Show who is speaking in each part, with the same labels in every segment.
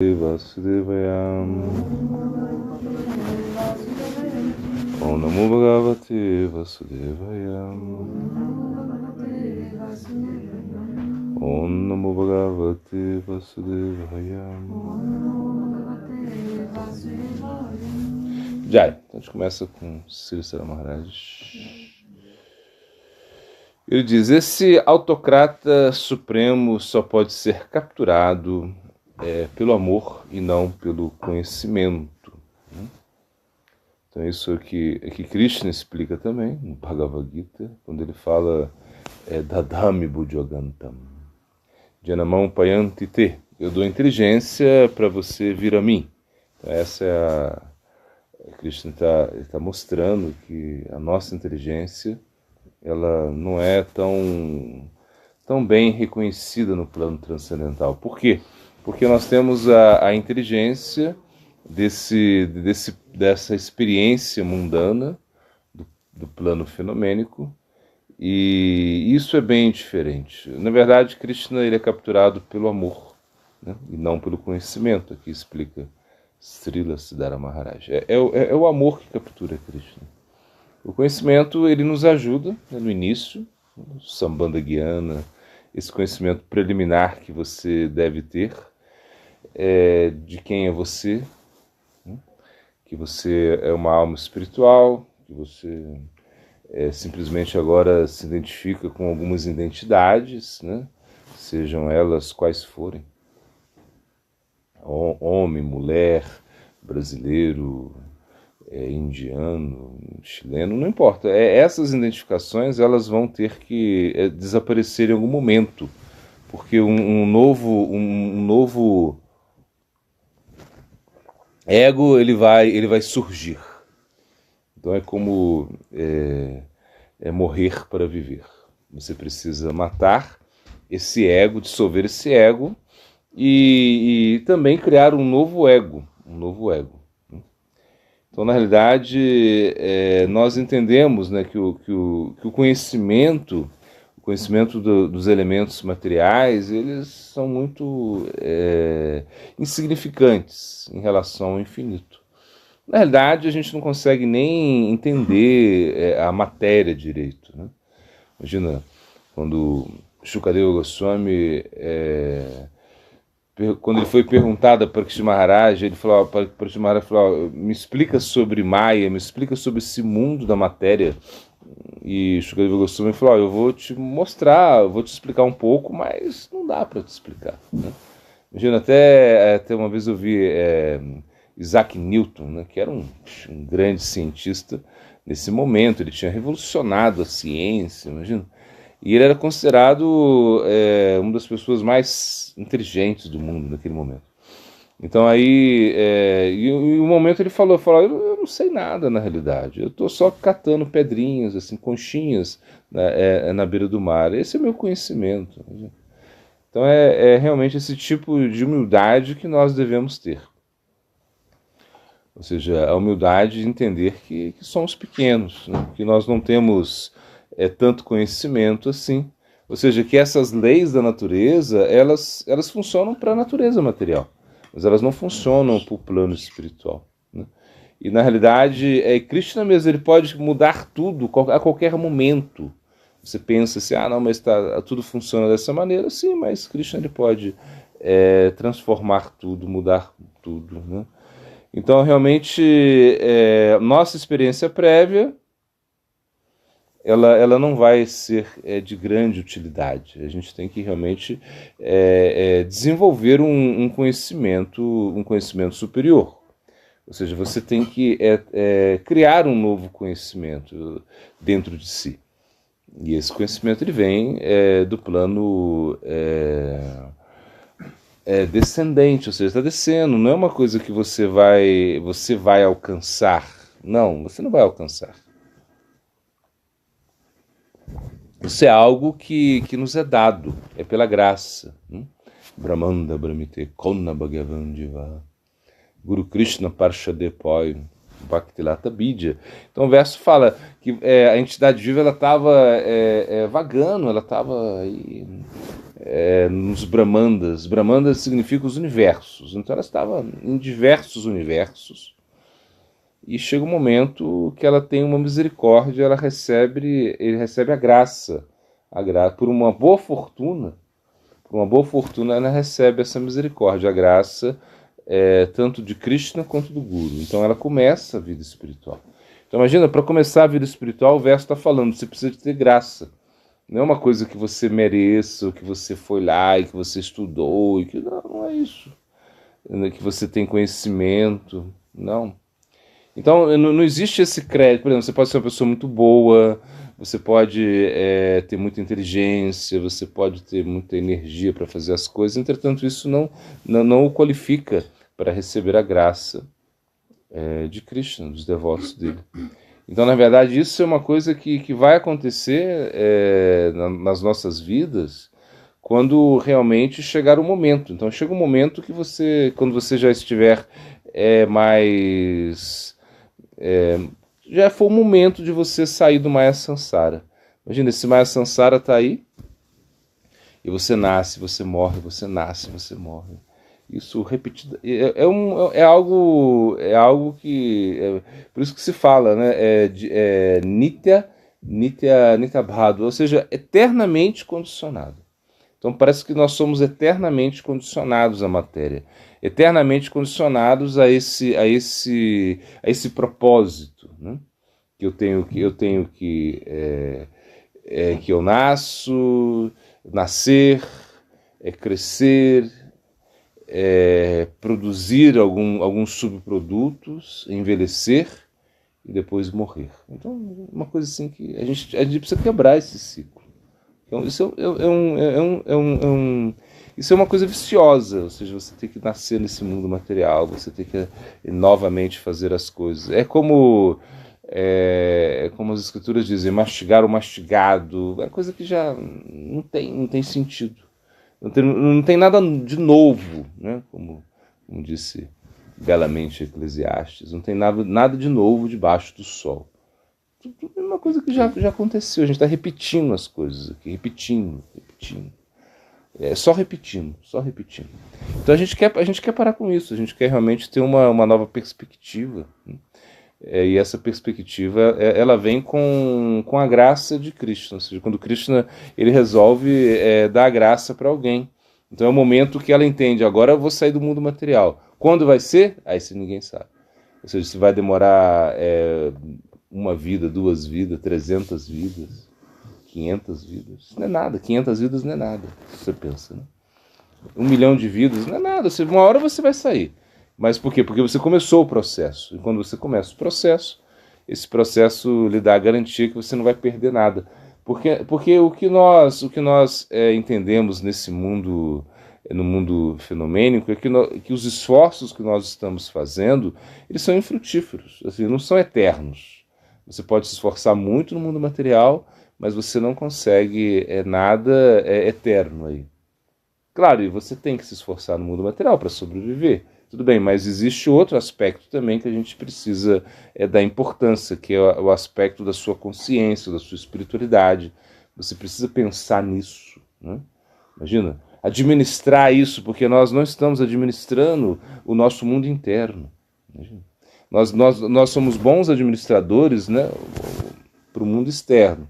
Speaker 1: Vasudevayam. Om Namo Bhagavate Vasudevayam. Om Namo Bhagavate Vasudevayam. Jai. Então a gente começa com Sri Sara Maharaj. Ele diz: esse autocrata supremo só pode ser capturado pelo amor e não pelo conhecimento. Então isso aqui Krishna explica também no Bhagavad Gita, quando ele fala Dadami Bujogantam Janamam Payanti Te, eu dou inteligência para você vir a mim. Então essa é Krishna está mostrando que a nossa inteligência ela não é tão bem reconhecida no plano transcendental. Por quê? Porque nós temos a inteligência dessa experiência mundana do plano fenomênico, e isso é bem diferente. Na verdade, Krishna ele é capturado pelo amor, né? E não pelo conhecimento. Aqui explica Srila Siddhara Maharaj. É o amor que captura Krishna. O conhecimento ele nos ajuda, né, no início, o Sambandha Gyana, esse conhecimento preliminar que você deve ter, de quem é você, né? Que você é uma alma espiritual, que você simplesmente agora se identifica com algumas identidades, né? Sejam elas quais forem, homem, mulher, brasileiro, indiano, chileno, não importa. Essas identificações elas vão ter que desaparecer em algum momento, porque um novo ego ele vai surgir. Então é como morrer para viver. Você precisa matar esse ego, dissolver esse ego e também criar um novo ego. Então, na realidade, nós entendemos, né, que o conhecimento dos elementos materiais, eles são muito insignificantes em relação ao infinito. Na realidade, a gente não consegue nem entender a matéria direito, né? Imagina, quando Shukadeva Goswami, quando ele foi perguntado para Parikshit Maharaj, ele falou, Parikshit Maharaj falou: me explica sobre Maya, me explica sobre esse mundo da matéria. E Shukadeva Goswami falou: eu vou te mostrar, eu vou te explicar um pouco, mas não dá para te explicar, né? Imagina, até uma vez eu vi Isaac Newton, né, que era um grande cientista nesse momento, ele tinha revolucionado a ciência, imagina. E ele era considerado uma das pessoas mais inteligentes do mundo naquele momento. Então aí, e um momento ele falou, eu não sei nada na realidade, eu estou só catando pedrinhas, assim, conchinhas na beira do mar, esse é o meu conhecimento. Então é realmente esse tipo de humildade que nós devemos ter. Ou seja, a humildade de entender que somos pequenos, né? Que nós não temos tanto conhecimento assim. Ou seja, que essas leis da natureza, elas funcionam para a natureza material, mas elas não funcionam para o plano espiritual, né? E na realidade, Krishna mesmo, ele pode mudar tudo a qualquer momento. Você pensa assim, não, mas tudo funciona dessa maneira. Sim, mas Krishna ele pode transformar tudo, mudar tudo, né? Então, realmente, nossa experiência prévia, ela não vai ser de grande utilidade. A gente tem que realmente desenvolver um conhecimento superior. Ou seja, você tem que criar um novo conhecimento dentro de si. E esse conhecimento ele vem do plano descendente, ou seja, está descendo. Não é uma coisa que você vai alcançar. Não, você não vai alcançar. Isso é algo que nos é dado, é pela graça. Brahmanda Brahmite Konna Bhagavan Diva Guru Krishna Parshadepoi Bhaktilata Bidya. Então o verso fala que a entidade viva ela estava vagando, ela estava nos Brahmandas. Brahmandas significa os universos. Então ela estava em diversos universos. E chega um momento que ela tem uma misericórdia, ele recebe a graça. Por uma boa fortuna, ela recebe essa misericórdia, a graça, tanto de Krishna quanto do Guru. Então ela começa a vida espiritual. Então imagina, para começar a vida espiritual, o verso está falando, você precisa de ter graça. Não é uma coisa que você mereça, que você foi lá e que você estudou, não é isso. Que você tem conhecimento, não. Então não existe esse crédito. Por exemplo, você pode ser uma pessoa muito boa, você pode ter muita inteligência, você pode ter muita energia para fazer as coisas, entretanto isso não o qualifica para receber a graça de Krishna, dos devotos dele. Então, na verdade, isso é uma coisa que vai acontecer nas nossas vidas quando realmente chegar o momento. Então, chega um momento que quando você já estiver já foi o momento de você sair do Maya Sansara. Imagina, esse Maya Sansara está aí, e você nasce, você morre, você nasce, você morre. Isso repetido é algo que por isso que se fala, né? Nitya Bhadu, ou seja, eternamente condicionado. Então parece que nós somos eternamente condicionados à matéria, eternamente condicionados a esse propósito, né? Que eu nascer, crescer, produzir alguns subprodutos, envelhecer e depois morrer. Então, uma coisa assim que a gente precisa quebrar esse ciclo. Então, isso isso é uma coisa viciosa, ou seja, você tem que nascer nesse mundo material, você tem que novamente fazer as coisas. É como as escrituras dizem, mastigar o mastigado, é coisa que já não tem sentido. Não tem nada de novo, né? Como disse belamente Eclesiastes, não tem nada de novo debaixo do sol. Tudo é uma coisa que já aconteceu, a gente está repetindo as coisas aqui, repetindo. Só repetindo. Então a gente quer parar com isso, a gente quer realmente ter uma nova perspectiva, né? E essa perspectiva ela vem com a graça de Krishna, ou seja, quando Krishna ele resolve dar a graça para alguém. Então é o momento que ela entende, agora eu vou sair do mundo material. Quando vai ser? Aí se ninguém sabe. Ou seja, se vai demorar uma vida, 2 vidas, 300 vidas, 500 vidas. Isso não é nada, 500 vidas não é nada, você pensa, né? 1 milhão de vidas não é nada, uma hora você vai sair. Mas por quê? Porque você começou o processo. E quando você começa o processo, esse processo lhe dá a garantia que você não vai perder nada. Porque o que nós entendemos nesse mundo, no mundo fenomênico, é que os esforços que nós estamos fazendo, eles são infrutíferos, assim, não são eternos. Você pode se esforçar muito no mundo material, mas você não consegue nada eterno aí. Claro, e você tem que se esforçar no mundo material para sobreviver. Tudo bem, mas existe outro aspecto também que a gente precisa dar importância, que é o aspecto da sua consciência, da sua espiritualidade. Você precisa pensar nisso, né? Imagina, administrar isso, porque nós não estamos administrando o nosso mundo interno. Imagina. Nós somos bons administradores, né, para o mundo externo.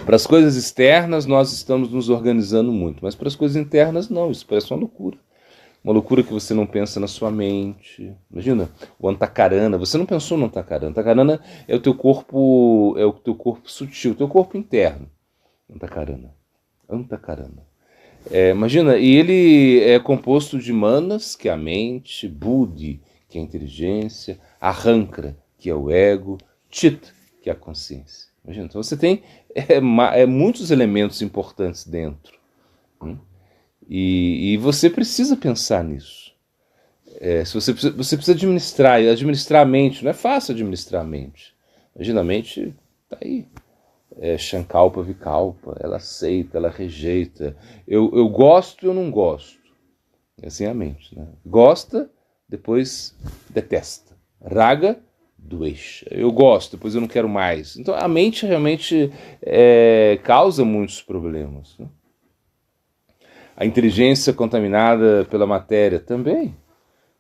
Speaker 1: Para as coisas externas, nós estamos nos organizando muito, mas para as coisas internas, não. Isso parece uma loucura. Uma loucura que você não pensa na sua mente. Imagina, o antakarana. Você não pensou no antakarana. Antakarana é o teu corpo sutil, o teu corpo interno. Antakarana. Imagina, e ele é composto de manas, que é a mente, buddhi, que é a inteligência, ahankara, que é o ego, chit, que é a consciência. Imagina, então você tem muitos elementos importantes dentro. E você precisa pensar nisso. Você precisa administrar a mente. Não é fácil administrar a mente. Imagina, a mente está aí. Shankalpa, Vikalpa. Ela aceita, ela rejeita. Eu gosto, eu não gosto. Assim é a mente, né? Gosta, depois detesta. Raga, dois. Eu gosto, depois eu não quero mais. Então a mente realmente causa muitos problemas, né? A inteligência contaminada pela matéria também.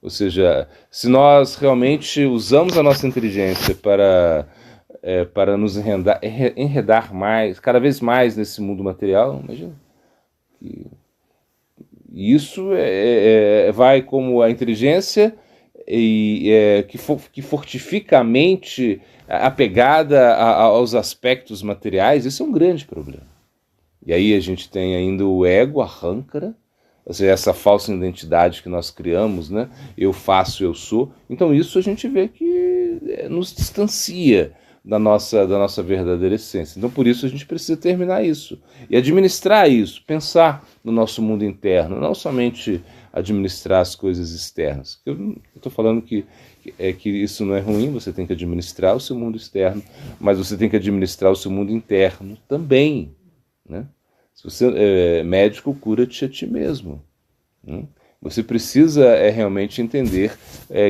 Speaker 1: Ou seja, se nós realmente usamos a nossa inteligência para nos enredar mais, cada vez mais nesse mundo material, imagina. E isso vai como a inteligência que fortifica a mente apegada aos aspectos materiais. Isso é um grande problema. E aí a gente tem ainda o ego, a râncara, ou seja, essa falsa identidade que nós criamos, né? Eu faço, eu sou. Então isso a gente vê que nos distancia da nossa verdadeira essência. Então por isso a gente precisa terminar isso e administrar isso, pensar no nosso mundo interno, não somente administrar as coisas externas. Eu estou falando que isso não é ruim, você tem que administrar o seu mundo externo, mas você tem que administrar o seu mundo interno também, né? Se você é médico, cura-te a ti mesmo, né? Você precisa realmente entender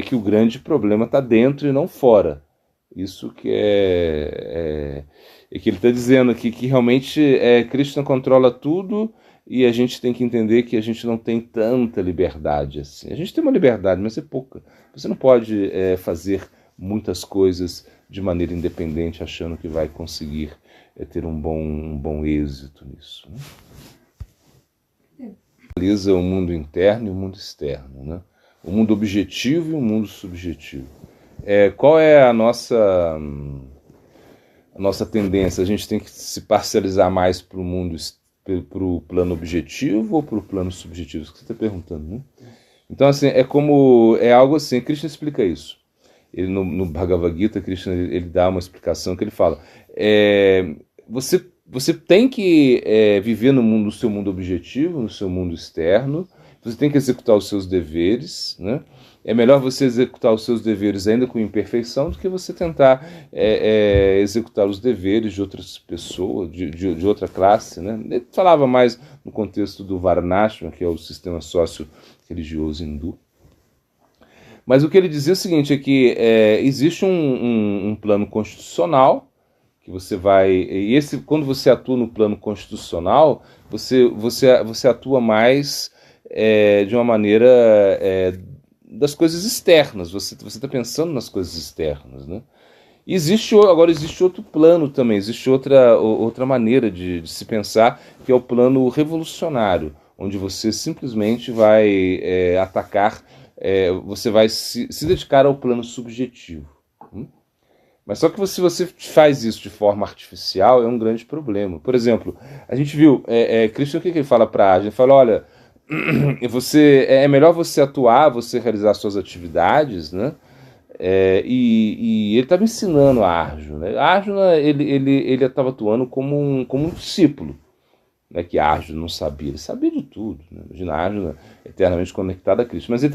Speaker 1: que o grande problema está dentro e não fora. Isso que que ele está dizendo aqui, que realmente Krishna controla tudo e a gente tem que entender que a gente não tem tanta liberdade assim. A gente tem uma liberdade, mas é pouca. Você não pode fazer muitas coisas de maneira independente achando que vai conseguir ter um bom êxito nisso, né? Analisa o mundo interno e o mundo externo, né? O mundo objetivo e o mundo subjetivo. Qual é a nossa tendência? A gente tem que se parcializar mais para o mundo, para o plano objetivo ou para o plano subjetivo? Isso que você está perguntando, né? Então, assim, é algo assim. Krishna explica isso. Ele, no Bhagavad Gita, Krishna ele dá uma explicação que ele fala: você tem que viver no seu mundo objetivo, no seu mundo externo. Você tem que executar os seus deveres, né? É melhor você executar os seus deveres ainda com imperfeição do que você tentar executar os deveres de outras pessoas, de outra classe, né? Ele falava mais no contexto do Varnashram, que é o sistema sócio-religioso hindu. Mas o que ele dizia é o seguinte, é que existe um plano constitucional que você vai... E quando você atua no plano constitucional, você atua mais de uma maneira das coisas externas. Você está pensando nas coisas externas, né? Agora existe outro plano também, existe outra maneira de se pensar, que é o plano revolucionário, onde você simplesmente vai atacar, você vai se dedicar ao plano subjetivo. Mas só que se você faz isso de forma artificial, é um grande problema. Por exemplo, a gente viu, Krishna, o que ele fala para a Arjuna? Ele fala, olha, é melhor você atuar, você realizar suas atividades, né? E ele estava ensinando a Arjuna, né? A Arjuna, ele estava atuando como um discípulo, né? Que Arjuna não sabia, ele sabia de tudo, né? Imagina a Arjuna eternamente conectada a Krishna, mas ele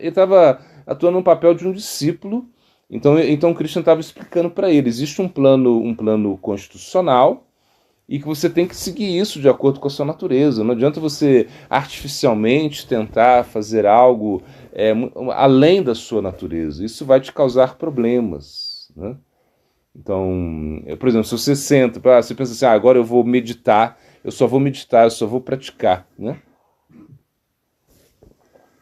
Speaker 1: estava atuando no papel de um discípulo. Então Krishna estava explicando para ele, existe um plano constitucional e que você tem que seguir isso de acordo com a sua natureza. Não adianta você artificialmente tentar fazer algo além da sua natureza. Isso vai te causar problemas, né? Então, por exemplo, se você você pensa assim, agora eu vou meditar, eu só vou praticar, né?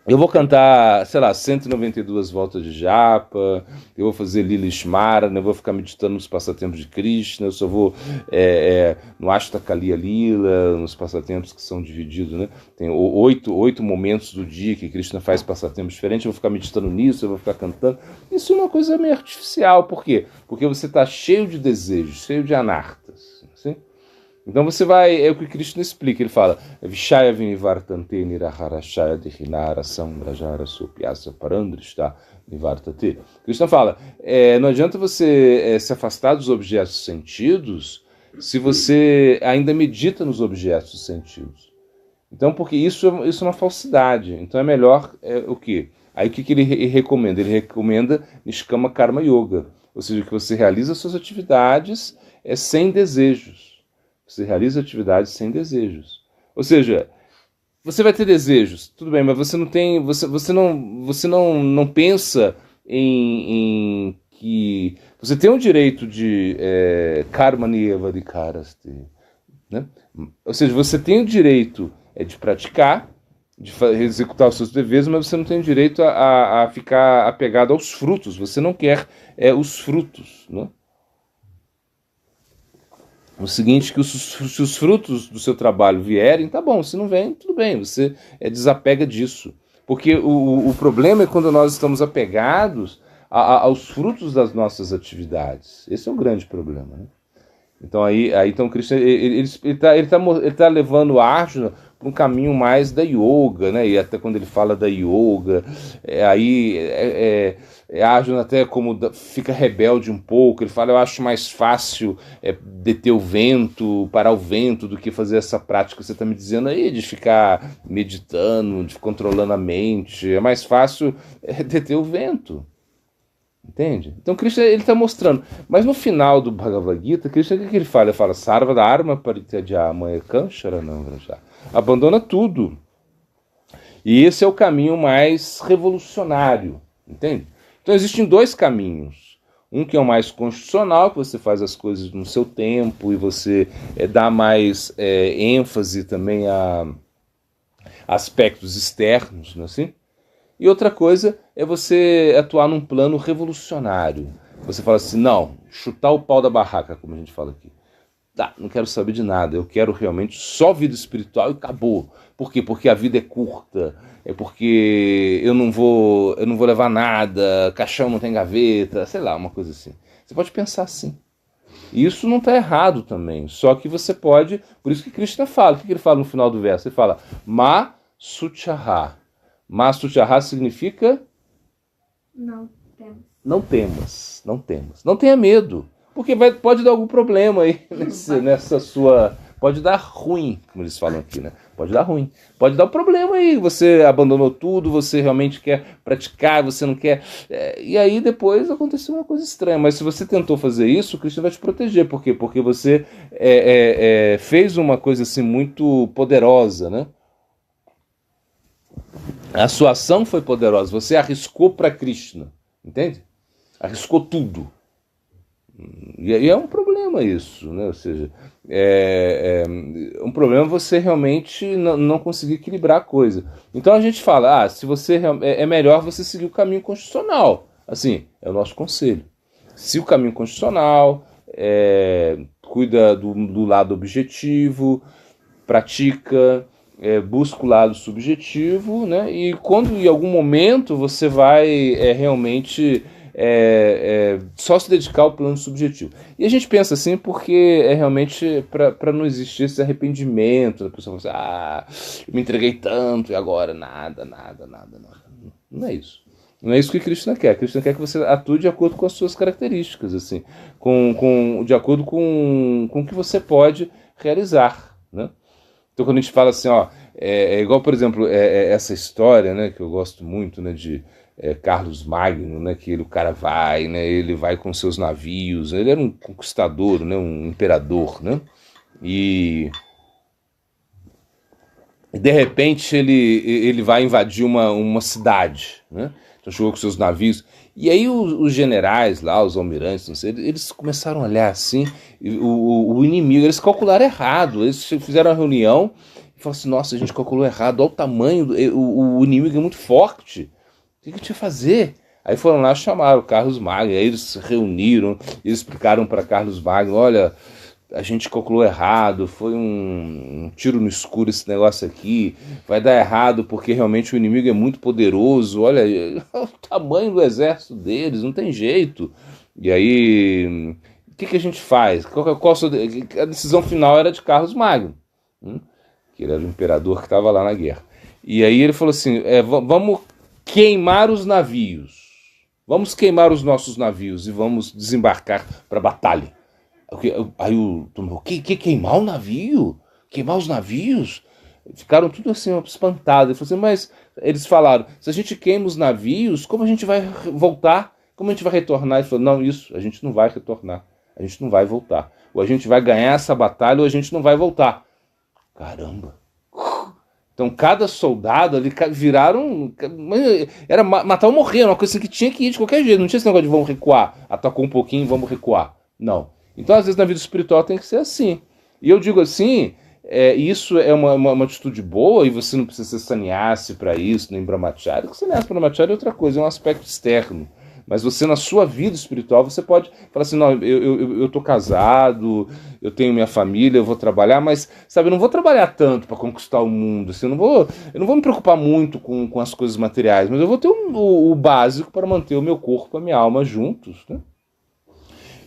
Speaker 1: Eu vou cantar, sei lá, 192 voltas de japa, eu vou fazer Lila Smara, eu vou ficar meditando nos passatempos de Krishna, eu só vou no Ashtakaliya Lila, nos passatempos que são divididos, né? Tem 8 momentos do dia que Krishna faz passatempos diferentes, eu vou ficar meditando nisso, eu vou ficar cantando. Isso é uma coisa meio artificial, por quê? Porque você está cheio de desejos, cheio de anartas, assim? Então você vai, é o que Krishna explica, ele fala, Vishaya vinivartante niraharashaya dehinara sambrajara supyasa parandrishta nivartate. Krishna fala, não adianta você se afastar dos objetos sentidos se você ainda medita nos objetos sentidos. Então, porque isso é uma falsidade. Então é melhor o quê? Aí o que ele recomenda? Ele recomenda Nishkama Karma Yoga, ou seja, que você realiza suas atividades sem desejos. Você realiza atividades sem desejos. Ou seja, você vai ter desejos, tudo bem, mas você não tem, você não pensa em que você tem o direito de karma nieva de karaste, né? Ou seja, você tem o direito de praticar, de executar os seus deveres, mas você não tem o direito a ficar apegado aos frutos. Você não quer os frutos, né? O seguinte, que se os frutos do seu trabalho vierem, tá bom. Se não vem, tudo bem. Você desapega disso. Porque o problema é quando nós estamos apegados aos frutos das nossas atividades. Esse é um grande problema, né? Então então Krishna ele tá levando o Arjuna para um caminho mais da yoga, né? E até quando ele fala da yoga, Arjuna até como fica rebelde um pouco. Ele fala: eu acho mais fácil deter o vento, parar o vento, do que fazer essa prática que você está me dizendo aí, de ficar meditando, de controlando a mente. É mais fácil deter o vento. Entende? Então Krishna ele está mostrando. Mas no final do Bhagavad Gita, Krishna o que ele fala? Ele fala: Sarva Dharma Parityaja Mayekam Sharanam Vraja. Abandona tudo. E esse é o caminho mais revolucionário. Entende? Então existem dois caminhos. Um que é o mais constitucional, que você faz as coisas no seu tempo e você dá mais ênfase também a aspectos externos, não é assim? E outra coisa é você atuar num plano revolucionário. Você fala assim: não, chutar o pau da barraca, como a gente fala aqui. Tá, não quero saber de nada, eu quero realmente só vida espiritual e acabou. Por quê? Porque a vida é curta, é porque eu não vou levar nada, caixão não tem gaveta, sei lá, uma coisa assim. Você pode pensar assim. E isso não está errado também, só que você pode, por isso que Krishna fala, o que ele fala no final do verso? Ele fala: Ma Suchaha. Ma Suchaha significa
Speaker 2: não temas.
Speaker 1: Não temas, não temas. Não tenha medo. Porque pode dar algum problema aí nessa sua... Pode dar ruim, como eles falam aqui, né? Pode dar ruim. Pode dar um problema aí. Você abandonou tudo, você realmente quer praticar, você não quer... E aí depois aconteceu uma coisa estranha. Mas se você tentou fazer isso, o Krishna vai te proteger. Por quê? Porque você fez uma coisa assim muito poderosa, né? A sua ação foi poderosa. Você arriscou para Krishna. Entende? Arriscou tudo. E é um problema isso, né? Ou seja, um problema você realmente não conseguir equilibrar a coisa. Então a gente fala: se você é melhor você seguir o caminho constitucional. Assim, é o nosso conselho. Se o caminho constitucional, cuida do lado objetivo, pratica, busca o lado subjetivo, né? E quando em algum momento você vai realmente só se dedicar ao plano subjetivo. E a gente pensa assim porque é realmente para não existir esse arrependimento da pessoa falar assim: eu me entreguei tanto e agora nada. Não é isso. Não é isso que Krishna quer. Krishna quer que você atue de acordo com as suas características, assim, de acordo com o que você pode realizar, né? Então quando a gente fala assim, é igual, por exemplo, essa história, né, que eu gosto muito, né, de Carlos Magno, né, que o cara vai, né, ele vai com seus navios, ele era um conquistador, né, um imperador, né, e de repente ele vai invadir uma cidade, né, então chegou com seus navios, e aí os generais lá, os almirantes, não sei, eles começaram a olhar assim, o inimigo, eles calcularam errado, eles fizeram uma reunião e falaram assim: nossa, a gente calculou errado, olha o tamanho, o inimigo é muito forte, o que a gente ia fazer? Aí foram lá, chamaram o Carlos Magno, aí eles se reuniram, eles explicaram para Carlos Magno: olha, a gente calculou errado, foi um tiro no escuro esse negócio aqui, vai dar errado porque realmente o inimigo é muito poderoso, olha o tamanho do exército deles, não tem jeito. E aí, o que a gente faz? A decisão final era de Carlos Magno, que ele era o imperador que estava lá na guerra. E aí ele falou assim: vamos queimar os navios, vamos queimar os nossos navios e vamos desembarcar para a batalha. Aí o queimar o navio? Queimar os navios? Ficaram tudo assim espantados. Mas eles falaram: se a gente queima os navios, como a gente vai voltar? Como a gente vai retornar? Ele falou: não, isso, a gente não vai retornar, a gente não vai voltar. Ou a gente vai ganhar essa batalha ou a gente não vai voltar. Caramba! Então cada soldado ali viraram... Era matar ou morrer, uma coisa que tinha que ir de qualquer jeito. Não tinha esse negócio de vamos recuar, atacou um pouquinho, vamos recuar. Não. Então às vezes na vida espiritual tem que ser assim. E eu digo assim, isso é uma atitude boa e você não precisa ser sannyasi para isso, nem brahmachari. Porque sannyasi e brahmachari é outra coisa, é um aspecto externo. Mas você, na sua vida espiritual, você pode falar assim, não, eu tô casado, eu tenho minha família, eu vou trabalhar, mas, sabe, eu não vou trabalhar tanto para conquistar o mundo, assim, eu não vou me preocupar muito com as coisas materiais, mas eu vou ter o básico para manter o meu corpo e a minha alma juntos, né?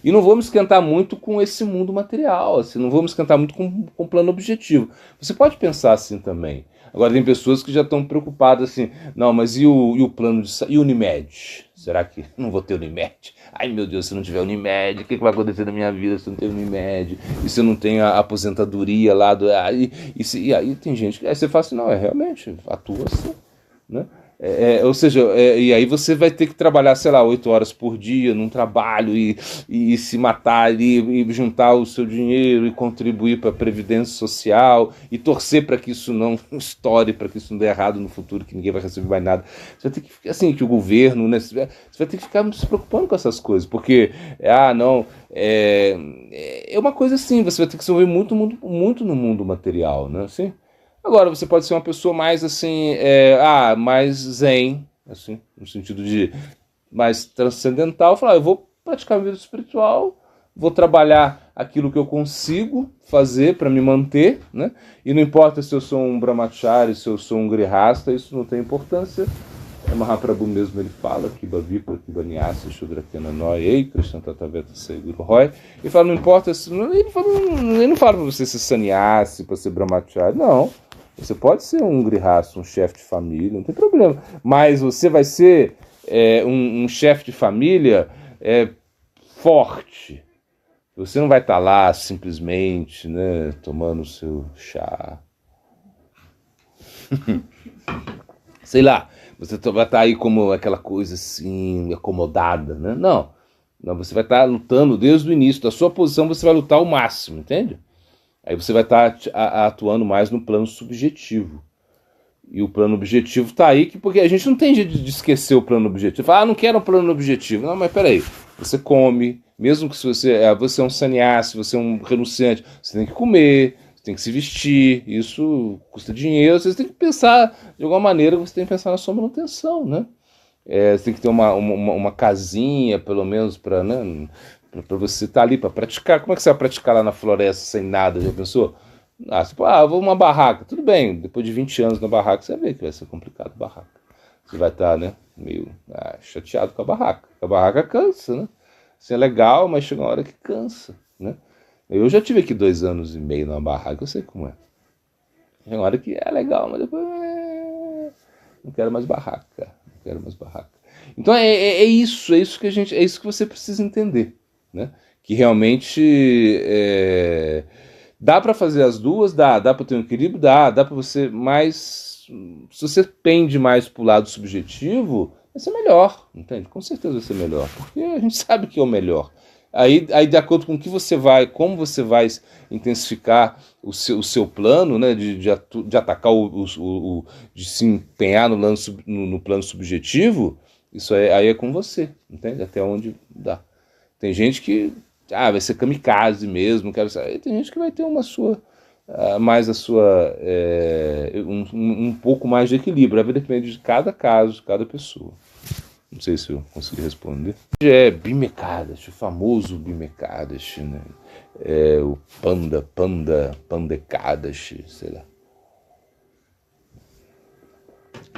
Speaker 1: E não vou me esquentar muito com esse mundo material, assim, não vou me esquentar muito com o plano objetivo. Você pode pensar assim também. Agora tem pessoas que já estão preocupadas assim, não, mas e o plano e o Unimed? Será que não vou ter Unimed? Ai meu Deus, se não tiver Unimed, o que vai acontecer na minha vida se não ter Unimed? E se eu não tenho a aposentadoria lá do... E aí tem gente que... Aí você fala assim, não, realmente, atua assim, né? Ou seja, e aí você vai ter que trabalhar, sei lá, 8 horas por dia num trabalho e se matar ali, e juntar o seu dinheiro e contribuir para a Previdência Social e torcer para que isso não estoure, para que isso não dê errado no futuro, que ninguém vai receber mais nada. Você vai ter que, assim, que o governo, né, você vai ter que ficar se preocupando com essas coisas, porque, não, é uma coisa assim, você vai ter que se envolver muito, muito, muito no mundo material, né, assim. Agora, você pode ser uma pessoa mais assim, mais zen, assim, no sentido de mais transcendental, falar, eu vou praticar a vida espiritual, vou trabalhar aquilo que eu consigo fazer para me manter, né? E não importa se eu sou um brahmachari, se eu sou um grihasta, isso não tem importância. Mahaprabhu mesmo ele fala que Bhavipra, que Banyasa, Shudrakena Noi, Ei, Krishna Tataveta Seguro Roy. Ele fala, não importa, ele não fala para você ser sannyasi, para ser brahmachari, não. Você pode ser um grihasta, um chefe de família, não tem problema. Mas você vai ser um chefe de família forte. Você não vai estar lá simplesmente, né, tomando o seu chá. Sei lá, você vai estar aí como aquela coisa assim, acomodada, né? Não, você vai estar lutando desde o início. Da sua posição você vai lutar ao máximo, entende? Aí você vai estar atuando mais no plano subjetivo. E o plano objetivo está aí, porque a gente não tem jeito de esquecer o plano objetivo. Fala, não quero um plano objetivo. Não, mas peraí, você come, mesmo que você é um sannyasi, você é um renunciante, você tem que comer, você tem que se vestir, isso custa dinheiro, você tem que pensar, de alguma maneira, você tem que pensar na sua manutenção, né? Você tem que ter uma casinha, pelo menos, para... Né, para você estar ali para praticar. Como é que você vai praticar lá na floresta sem nada? Já pensou? Você pode, vou uma barraca. Tudo bem, depois de 20 anos na barraca, você vai ver que vai ser complicado a barraca. Você vai estar, né, meio chateado com a barraca. A barraca cansa, né? Assim, é legal, mas chega uma hora que cansa, né? Eu já tive aqui 2 anos e meio numa barraca, eu sei como é. Chega uma hora que é legal, mas depois... não quero mais barraca. Não quero mais barraca. Então é isso que é isso que você precisa entender. Né? Que realmente dá para fazer as duas, dá para ter um equilíbrio, dá para você mais, se você pende mais para o lado subjetivo, vai ser melhor, entende? Com certeza vai ser melhor, porque a gente sabe que é o melhor. Aí de acordo com como você vai intensificar o seu plano, né, de atacar de se empenhar no plano subjetivo, isso aí é com você, entende? Até onde dá. Tem gente que vai ser kamikaze mesmo, tem gente que vai ter mais a sua um pouco mais de equilíbrio. Vai depender de cada caso, de cada pessoa. Não sei se eu consegui responder. Bimekadashi, o famoso Bimekadashi, né? O Pandekadashi, sei lá.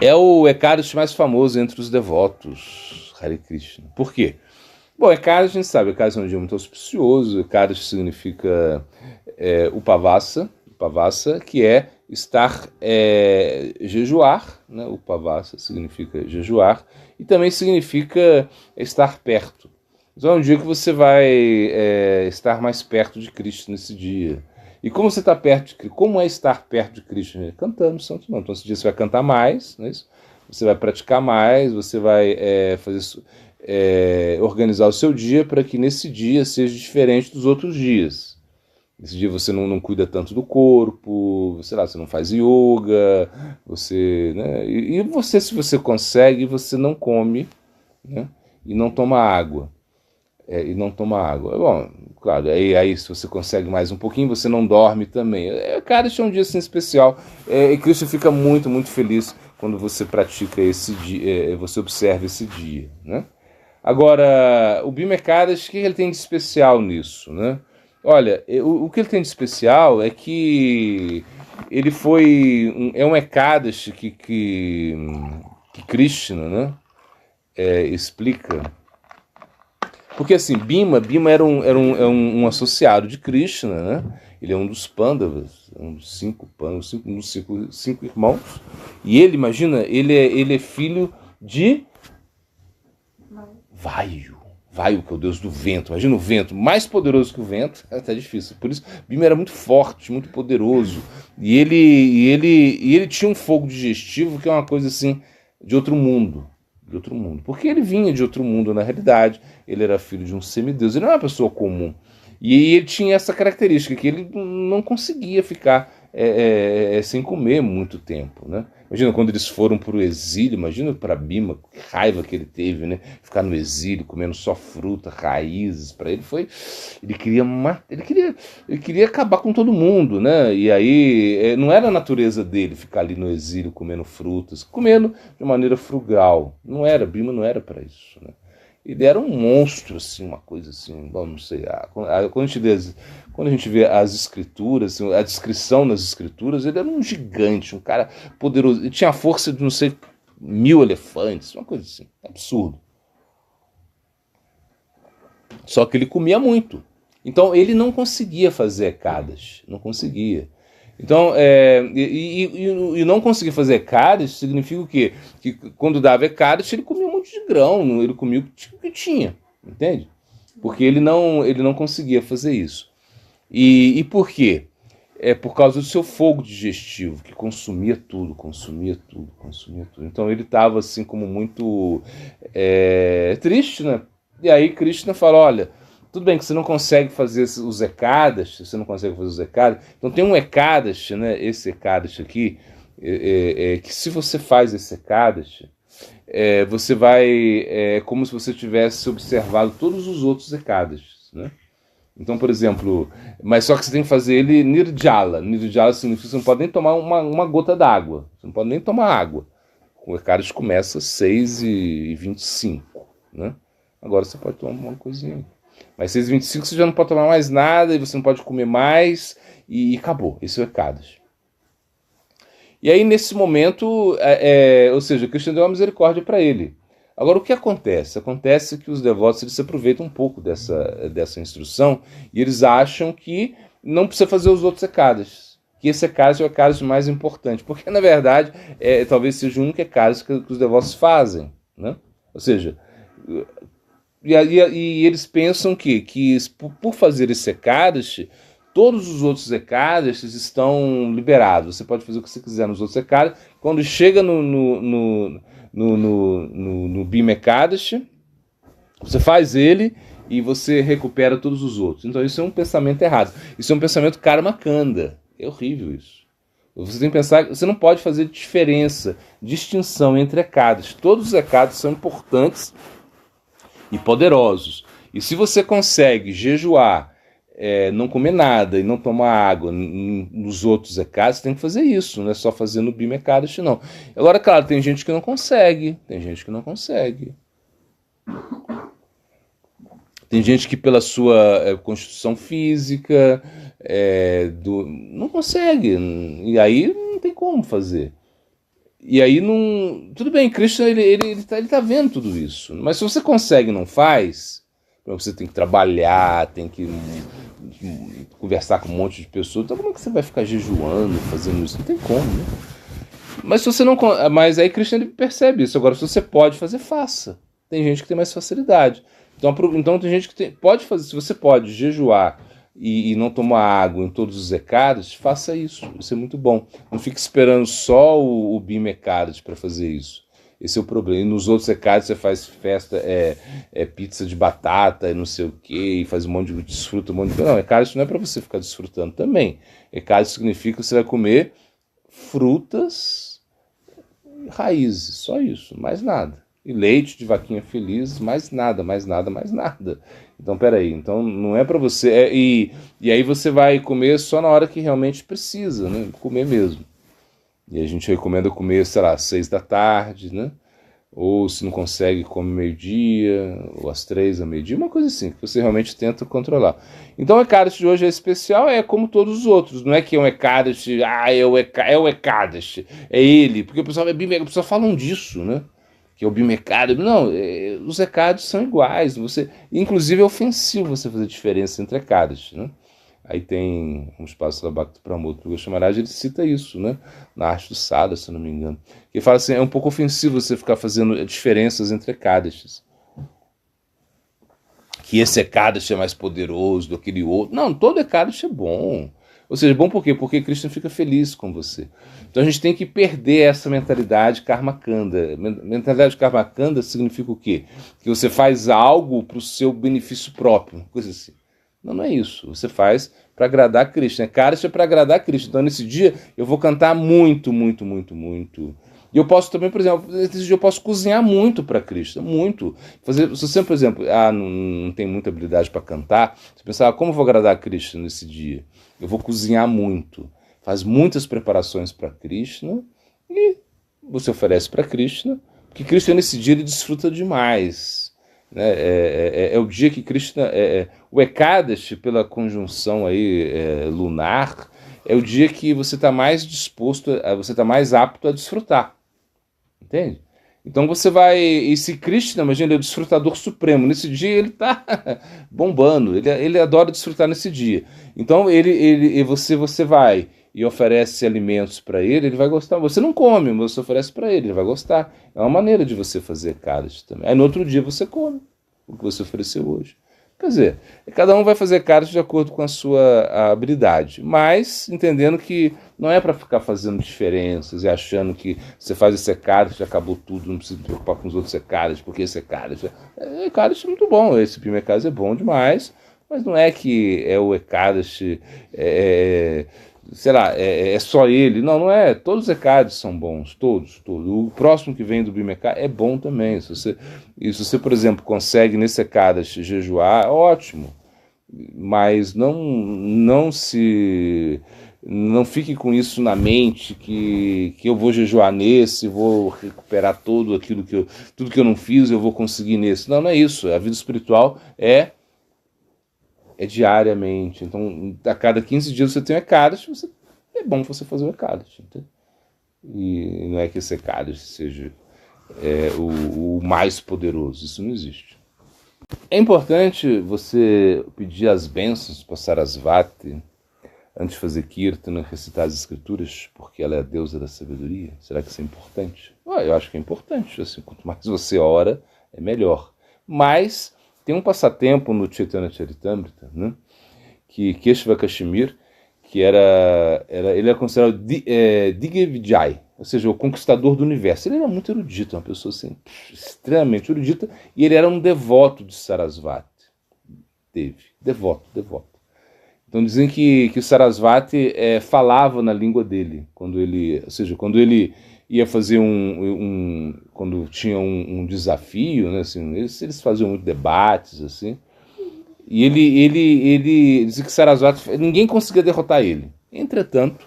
Speaker 1: É o Ekadashi mais famoso entre os devotos, Hare Krishna. Por quê? Bom, Ekadashi, a gente sabe, Ekadashi é um dia muito auspicioso. Ekadashi significa Upavasa, que é estar, jejuar, né? Upavasa significa jejuar, e também significa estar perto. Então é um dia que você vai estar mais perto de Cristo nesse dia. E como você está perto de Cristo? Como é estar perto de Cristo? Cantando Santo Nome. Então esse dia você vai cantar mais, não é isso? Você vai praticar mais, você vai organizar o seu dia para que nesse dia seja diferente dos outros dias. Esse dia você não cuida tanto do corpo, sei lá, você não faz yoga, você, né? E você, se você consegue, você não come, né? E não toma água. E não toma água. Bom, claro, aí se você consegue mais um pouquinho, você não dorme também. Cara, este é um dia assim especial. E Cristo fica muito, muito feliz quando você pratica esse dia, você observa esse dia, né? Agora, o Bima Ekadesh, o que ele tem de especial nisso, né? Olha, o que ele tem de especial é que ele foi é um Ekadesh que Krishna, né? Explica. Porque assim, Bima era um associado de Krishna, né? Ele é um dos Pandavas, um dos cinco irmãos. E ele, imagina, ele é filho de Vayu. Vayu, que é o deus do vento. Imagina o vento, mais poderoso que o vento. É até difícil. Por isso, Bima era muito forte, muito poderoso. E ele tinha um fogo digestivo que é uma coisa assim de outro mundo. De outro mundo. Porque ele vinha de outro mundo, na realidade. Ele era filho de um semideus. Ele não era uma pessoa comum. E ele tinha essa característica, que ele não conseguia ficar sem comer muito tempo, né? Imagina quando eles foram para o exílio, imagina para Bima, que raiva que ele teve, né? Ficar no exílio, comendo só fruta, raízes, para ele foi... Ele queria acabar com todo mundo, né? E aí não era a natureza dele ficar ali no exílio comendo frutas, comendo de maneira frugal. Bima não era para isso, né? Ele era um monstro, assim, uma coisa assim, bom, não sei. Quando a gente vê as escrituras, a descrição nas escrituras, ele era um gigante, um cara poderoso. Ele tinha a força de, não sei, 1000 elefantes, uma coisa assim, absurdo. Só que ele comia muito. Então ele não conseguia fazer Ekadesh, não conseguia. Então, e não conseguir fazer Ekadesh significa o quê? Que quando dava Ekadesh, ele comia um monte de grão, ele comia o que tinha, entende? Porque ele não conseguia fazer isso. E por quê? É por causa do seu fogo digestivo, que consumia tudo. Então ele estava assim como muito triste, né? E aí Krishna fala, olha, tudo bem que você não consegue fazer os Ekadesh, então tem um Ekadesh, né? Esse Ekadesh aqui, que se você faz esse Ekadesh, você vai, como se você tivesse observado todos os outros Ekadashis, né? Então, por exemplo, mas só que você tem que fazer ele Nirjala. Nirjala significa que você não pode nem tomar uma gota d'água, você não pode nem tomar água. O Ekadesh começa às 6h25, né? Agora você pode tomar uma coisinha. Mas 6h25 você já não pode tomar mais nada, e você não pode comer mais, e acabou. Esse é o Ekadesh. E aí, nesse momento, ou seja, Krishna deu uma misericórdia para ele. Agora, o que acontece? Acontece que os devotos eles se aproveitam um pouco dessa instrução, e eles acham que não precisa fazer os outros Ekadashis, que esse Ekadesh é o Ekadesh mais importante, porque, na verdade, talvez seja o único Ekadesh que os devotos fazem, né? Ou seja... E eles pensam que por fazer esse Ekadesh, todos os outros Ekadashis estão liberados. Você pode fazer o que você quiser nos outros Ekadashis. Quando chega no Bima Ekadesh, você faz ele e você recupera todos os outros. Então isso é um pensamento errado. Isso é um pensamento karmakanda. É horrível isso. Você tem que pensar que você não pode fazer distinção entre Ekadashis. Todos os Ekadashis são importantes e poderosos. E se você consegue jejuar, não comer nada e não tomar água nos outros Ekadashis, você tem que fazer isso, não é só fazer no Bima Ekadesh, não. Agora, claro, tem gente que não consegue. Tem gente que pela sua constituição física não consegue. E aí não tem como fazer. E aí não... Tudo bem, Krishna ele tá vendo tudo isso. Mas se você consegue e não faz, você tem que trabalhar, tem que conversar com um monte de pessoas. Então como é que você vai ficar jejuando, fazendo isso? Não tem como, né? Mas se você não... Mas aí Krishna ele percebe isso. Agora, se você pode fazer, faça. Tem gente que tem mais facilidade. Então tem gente que pode fazer. Se você pode jejuar e não tomar água em todos os Ekadashis, faça isso. Isso é muito bom. Não fique esperando só o Bima Ekadesh para fazer isso. Esse é o problema. E nos outros Ekadashis você faz festa, pizza de batata e não sei o que, e faz um monte de desfruta, um monte de... Não, Ekadashi não é para você ficar desfrutando também. Ekadashi significa que você vai comer frutas e raízes, só isso, mais nada. E leite de vaquinha feliz, mais nada, mais nada, mais nada. Então, peraí, então não é para você... E aí você vai comer só na hora que realmente precisa, né? Comer mesmo. E a gente recomenda comer, sei lá, às 6 da tarde, né? Ou se não consegue, come meio-dia, ou às 3 da meio-dia, uma coisa assim, que você realmente tenta controlar. Então o Ekadashi de hoje é especial, é como todos os outros. Não é que é um Ekadashi, é o Ekadashi, é ele. Porque o pessoal falam disso, né? Que é o bimecado. Não, os Ekadashis são iguais. Inclusive é ofensivo você fazer diferença entre Ekadashi, né? Aí tem um espaço da Bhakti Pramod Goswami Maharaj, ele cita isso, né? Na arte do Sada, se eu não me engano. Ele fala assim, é um pouco ofensivo você ficar fazendo diferenças entre Ekadashis. Que esse Ekadashi é mais poderoso do que aquele outro. Não, todo Ekadashi é bom. Ou seja, bom por quê? Porque Krishna fica feliz com você. Então a gente tem que perder essa mentalidade karmakanda. Mentalidade karmakanda significa o quê? Que você faz algo para o seu benefício próprio, coisa assim. Não é isso. Você faz para agradar Krishna. Ekadashi é para agradar Krishna. Então nesse dia eu vou cantar muito, muito, muito, muito. E eu posso também, por exemplo, nesse dia eu posso cozinhar muito para Krishna, muito. Se você, por exemplo, não tem muita habilidade para cantar, você pensar, como eu vou agradar Krishna nesse dia? Eu vou cozinhar muito. Faz muitas preparações para Krishna e você oferece para Krishna, porque Krishna nesse dia ele desfruta demais. É o dia que Krishna... o Ekadashi, pela conjunção aí, lunar, é o dia que você está mais disposto, você está mais apto a desfrutar. Entende? Então você vai... E se Krishna, imagina, ele é o desfrutador supremo. Nesse dia ele está bombando. Ele adora desfrutar nesse dia. Então você vai e oferece alimentos para ele vai gostar. Você não come, mas você oferece para ele vai gostar. É uma maneira de você fazer Ekadashi também. Aí no outro dia você come o que você ofereceu hoje. Quer dizer, cada um vai fazer Ekadashi de acordo com a sua habilidade, mas entendendo que não é para ficar fazendo diferenças e achando que você faz esse Ekadashi e acabou tudo, não precisa se preocupar com os outros Ekadashi, porque esse Ekadashi é muito bom, esse primeiro Ekadashi é bom demais, mas não é que é o Ekadashi, sei lá, é só ele. Não é. Todos os Ekadashis são bons, todos. O próximo que vem do Bimeka é bom também. Se você, por exemplo, consegue nesse Ekadashi jejuar, ótimo. Mas não fique com isso na mente que eu vou jejuar nesse, vou recuperar tudo que eu não fiz, eu vou conseguir nesse. Não é isso. A vida espiritual é diariamente. Então, a cada 15 dias você tem um Ekadashi, é bom você fazer o Ekadashi. Entende? E não é que esse Ekadashi seja o mais poderoso. Isso não existe. É importante você pedir as bênçãos para Sarasvati antes de fazer Kirtana, recitar as escrituras, porque ela é a deusa da sabedoria. Será que isso é importante? Eu acho que é importante. Assim, quanto mais você ora, é melhor. Mas tem um passatempo no Chaitanya Charitamrita, né, que Keshava Kashmir, que ele é considerado Digvijay, ou seja, o conquistador do universo. Ele era muito erudito, uma pessoa assim, extremamente erudita, e ele era um devoto de Sarasvati. Devoto. Então dizem que o Sarasvati falava na língua dele, quando ele ia fazer quando tinha um desafio, né, assim, eles faziam muito debates, assim, e ele dizia que Sarasvati, ninguém conseguia derrotar ele. Entretanto,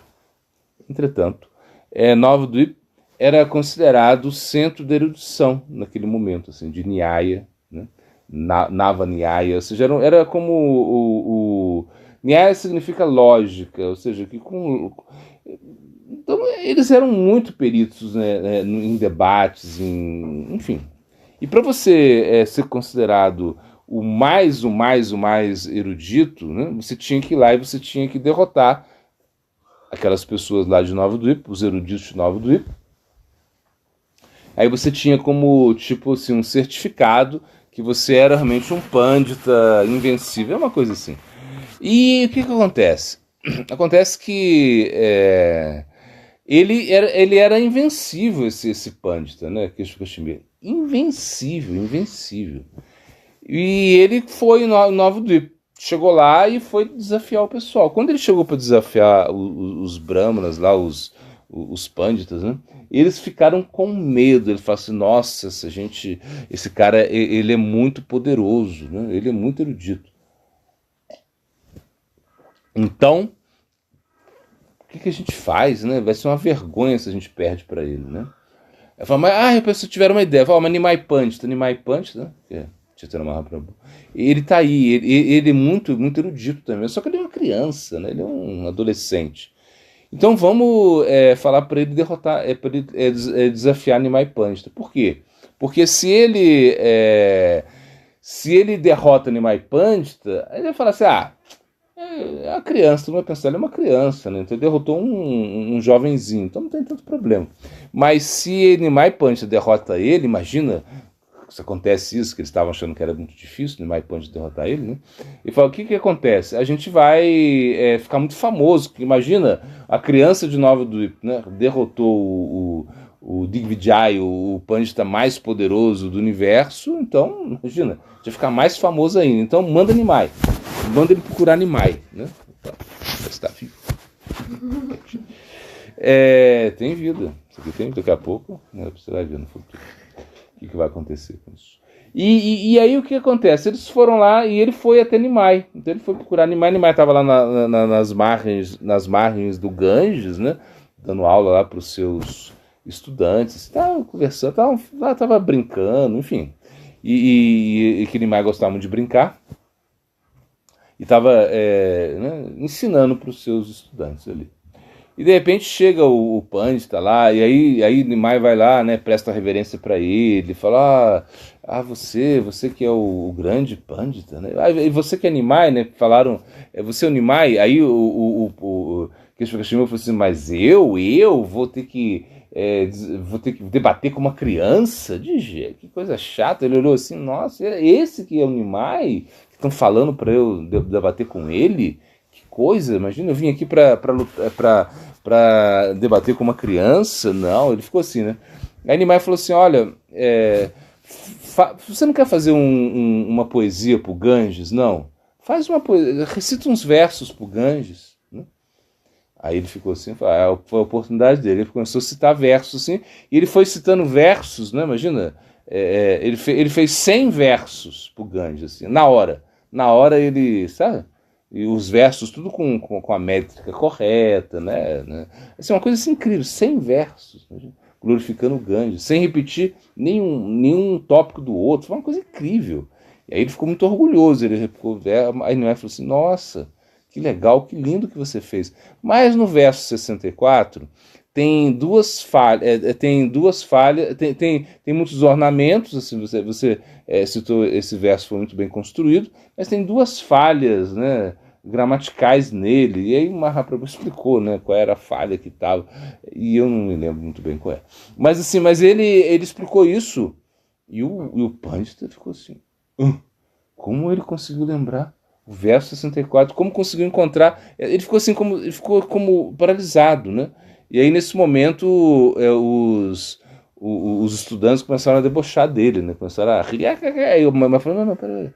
Speaker 1: Navadvip era considerado o centro da erudição naquele momento, assim, de Nyaya, né, Nava Nyaya, ou seja, era como o Nyaya significa lógica, ou seja, que então eles eram muito peritos, né, em debates, enfim. E para você ser considerado o mais erudito, né, você tinha que ir lá e você tinha que derrotar aquelas pessoas lá de Navadvip, os eruditos de Navadvip. Aí você tinha como, tipo assim, um certificado que você era realmente um pandita invencível, é uma coisa assim. E o que acontece? Acontece que ele era invencível, esse Pandita, né? Kashmir. Invencível, invencível. E ele foi no Novo Dvip. Chegou lá e foi desafiar o pessoal. Quando ele chegou para desafiar os brahmanas lá, os panditas, né? Eles ficaram com medo. Ele falou assim: nossa, esse cara, ele é muito poderoso, né? Ele é muito erudito. Então, o que a gente faz, né? Vai ser uma vergonha se a gente perde para ele, né? Eu falo, mas eu penso que tiveram uma ideia. Eu falo, mas Nimai Pandita, né? Que é Chaitanya Mahaprabhu. Ele tá aí, ele é muito, muito erudito também, só que ele é uma criança, né? Ele é um adolescente. Então vamos falar para ele derrotar, para ele desafiar Nimai Pandita. Por quê? Porque se ele derrota Nimai Pandita, ele vai falar assim: é uma criança, tu não vai pensar, ele é uma criança, né? Então ele derrotou um jovenzinho, então não tem tanto problema. Mas se Nimai Pandita derrota ele, imagina se acontece isso, que eles estavam achando que era muito difícil, Nimai Pandita derrotar ele, né? E fala, o que acontece? A gente vai ficar muito famoso, porque imagina, a criança de Nova Dvip, né, derrotou o Digvijay, o Pandita mais poderoso do universo, então, imagina, a gente vai ficar mais famoso ainda. Então manda Nimai. Manda ele procurar Nimai, né? Está vivo. Tem vida. Isso aqui tem daqui a pouco, né? Você vai ver no futuro o que vai acontecer com isso. E aí o que acontece? Eles foram lá e ele foi até Nimai. Então ele foi procurar Nimai. Nimai estava lá nas margens do Ganges, né? Dando aula lá para os seus estudantes. Estavam conversando, estava brincando, enfim. E que Nimai gostava muito de brincar. E estava ensinando para os seus estudantes ali. E de repente chega o Pandita lá, e aí Nimai vai lá, né, presta reverência para ele, fala, você que é o grande Pandita, né? E você que é Nimai, né? Falaram, você é o Nimai? Aí o Keshava falou assim, mas eu vou ter que debater com uma criança? Que coisa chata. Ele olhou assim, nossa, esse que é o Nimai? Estão falando para eu debater com ele? Que coisa, imagina, eu vim aqui para debater com uma criança? Não, ele ficou assim, né? Aí Nimai falou assim, olha, você não quer fazer uma poesia pro Ganges? Não. Faz uma poesia, recita uns versos pro Ganges. Né? Aí ele ficou assim, foi a oportunidade dele, ele começou a citar versos assim, e ele foi citando versos, né? Imagina, ele fez 100 versos pro Ganges, assim, na hora ele, sabe? E os versos tudo com a métrica correta, né? Assim, uma coisa assim incrível, 100 versos, né? Glorificando o Ganges, sem repetir nenhum tópico do outro, foi uma coisa incrível. E aí ele ficou muito orgulhoso, aí Noé falou assim, nossa, que legal, que lindo que você fez. Mas no verso 64 tem duas falhas, tem muitos ornamentos, assim, você citou, esse verso foi muito bem construído, mas tem duas falhas, né, gramaticais nele, e aí o Mahaprabhu explicou, né, qual era a falha que estava, e eu não me lembro muito bem qual é. Mas ele explicou isso, e o Pandita ficou assim, como ele conseguiu lembrar o verso 64, como conseguiu encontrar, ele ficou assim, ele ficou como paralisado, né? E aí, nesse momento, os estudantes começaram a debochar dele, né? Começaram a rir. Mas falou, não, peraí.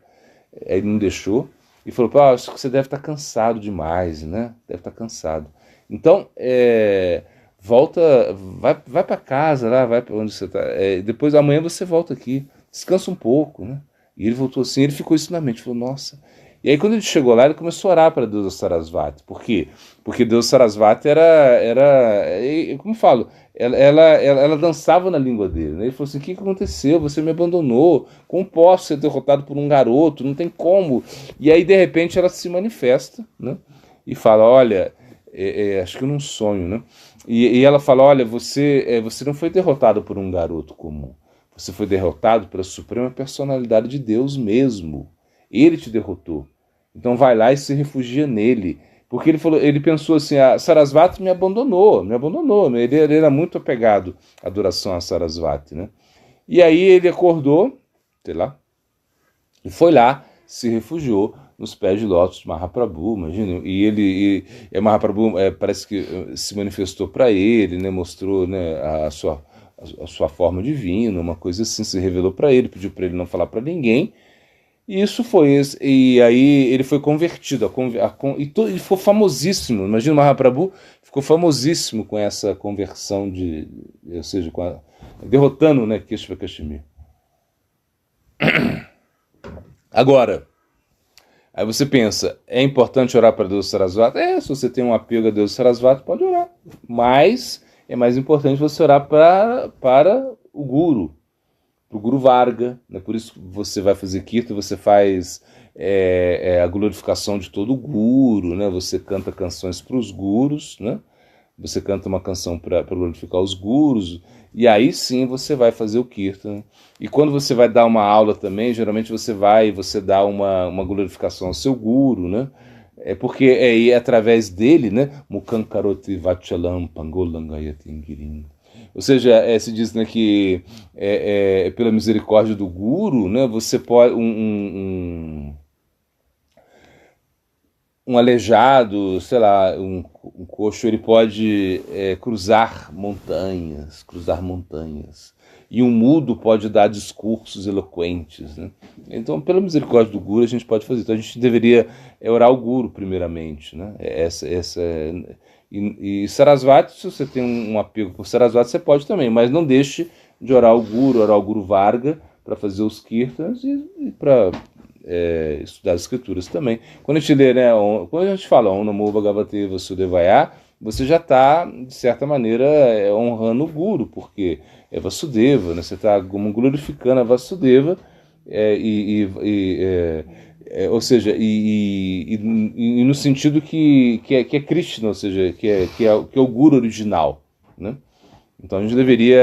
Speaker 1: Aí ele não deixou e falou, acho que você deve estar cansado demais, né? Deve estar cansado. Então, volta, vai para casa, lá, vai para onde você está. Depois, amanhã você volta aqui, descansa um pouco, né? E ele voltou assim, ele ficou isso na mente, falou, nossa... E aí quando ele chegou lá, ele começou a orar para Deus Sarasvati. Por quê? Porque Deus Sarasvati era como falo, ela dançava na língua dele. Né? Ele falou assim, o que aconteceu? Você me abandonou. Como posso ser derrotado por um garoto? Não tem como. E aí, de repente, ela se manifesta, né? E fala, olha, acho que num sonho, né? E ela fala, olha, você não foi derrotado por um garoto comum. Você foi derrotado pela suprema personalidade de Deus mesmo. Ele te derrotou. Então vai lá e se refugia nele. Porque ele pensou assim, Sarasvati me abandonou. Ele era muito apegado à adoração a Sarasvati, né? E aí ele acordou, sei lá, e foi lá, se refugiou nos pés de lótus de Mahaprabhu, imagina. E Mahaprabhu parece que se manifestou para ele, né, mostrou, né, a sua forma divina, uma coisa assim, se revelou para ele, pediu para ele não falar para ninguém. E isso foi, e aí ele foi convertido, ele ficou famosíssimo. Imagina, o Mahaprabhu ficou famosíssimo com essa conversão ou seja, derrotando, né, Keshava Kashmir. Agora, aí você pensa, é importante orar para Deus Sarasvati? Se você tem um apego a Deus Sarasvati, pode orar. Mas é mais importante você orar para o Guru, para o Guru Varga, né? Por isso que você vai fazer Kirtan, você faz a glorificação de todo o Guru, né? Você canta canções para os Gurus, né? Você canta uma canção para glorificar os Gurus, e aí sim você vai fazer o Kirtan. E quando você vai dar uma aula também, geralmente você dá uma glorificação ao seu Guru, né? Porque é através dele, né? Mukankaroti Vachalam Pangolangayatingirim. Ou seja, se diz, né, que pela misericórdia do Guru, né, você pode um aleijado, sei lá, um coxo, ele pode cruzar montanhas, e um mudo pode dar discursos eloquentes, né? Então, pela misericórdia do Guru, a gente pode fazer. Então, a gente deveria orar o Guru primeiramente, né? E Sarasvati, se você tem um apego por Sarasvati, você pode também, mas não deixe de orar o Guru Varga, para fazer os kirtans e para estudar as escrituras também. Quando a gente lê, né, quando a gente fala Om Namo Bhagavate Vasudevaya, você já está, de certa maneira, honrando o Guru, porque é Vasudeva, né? Você está glorificando a Vasudeva, ou seja, e no sentido que é Krishna, ou seja, que é o Guru original, né? Então a gente deveria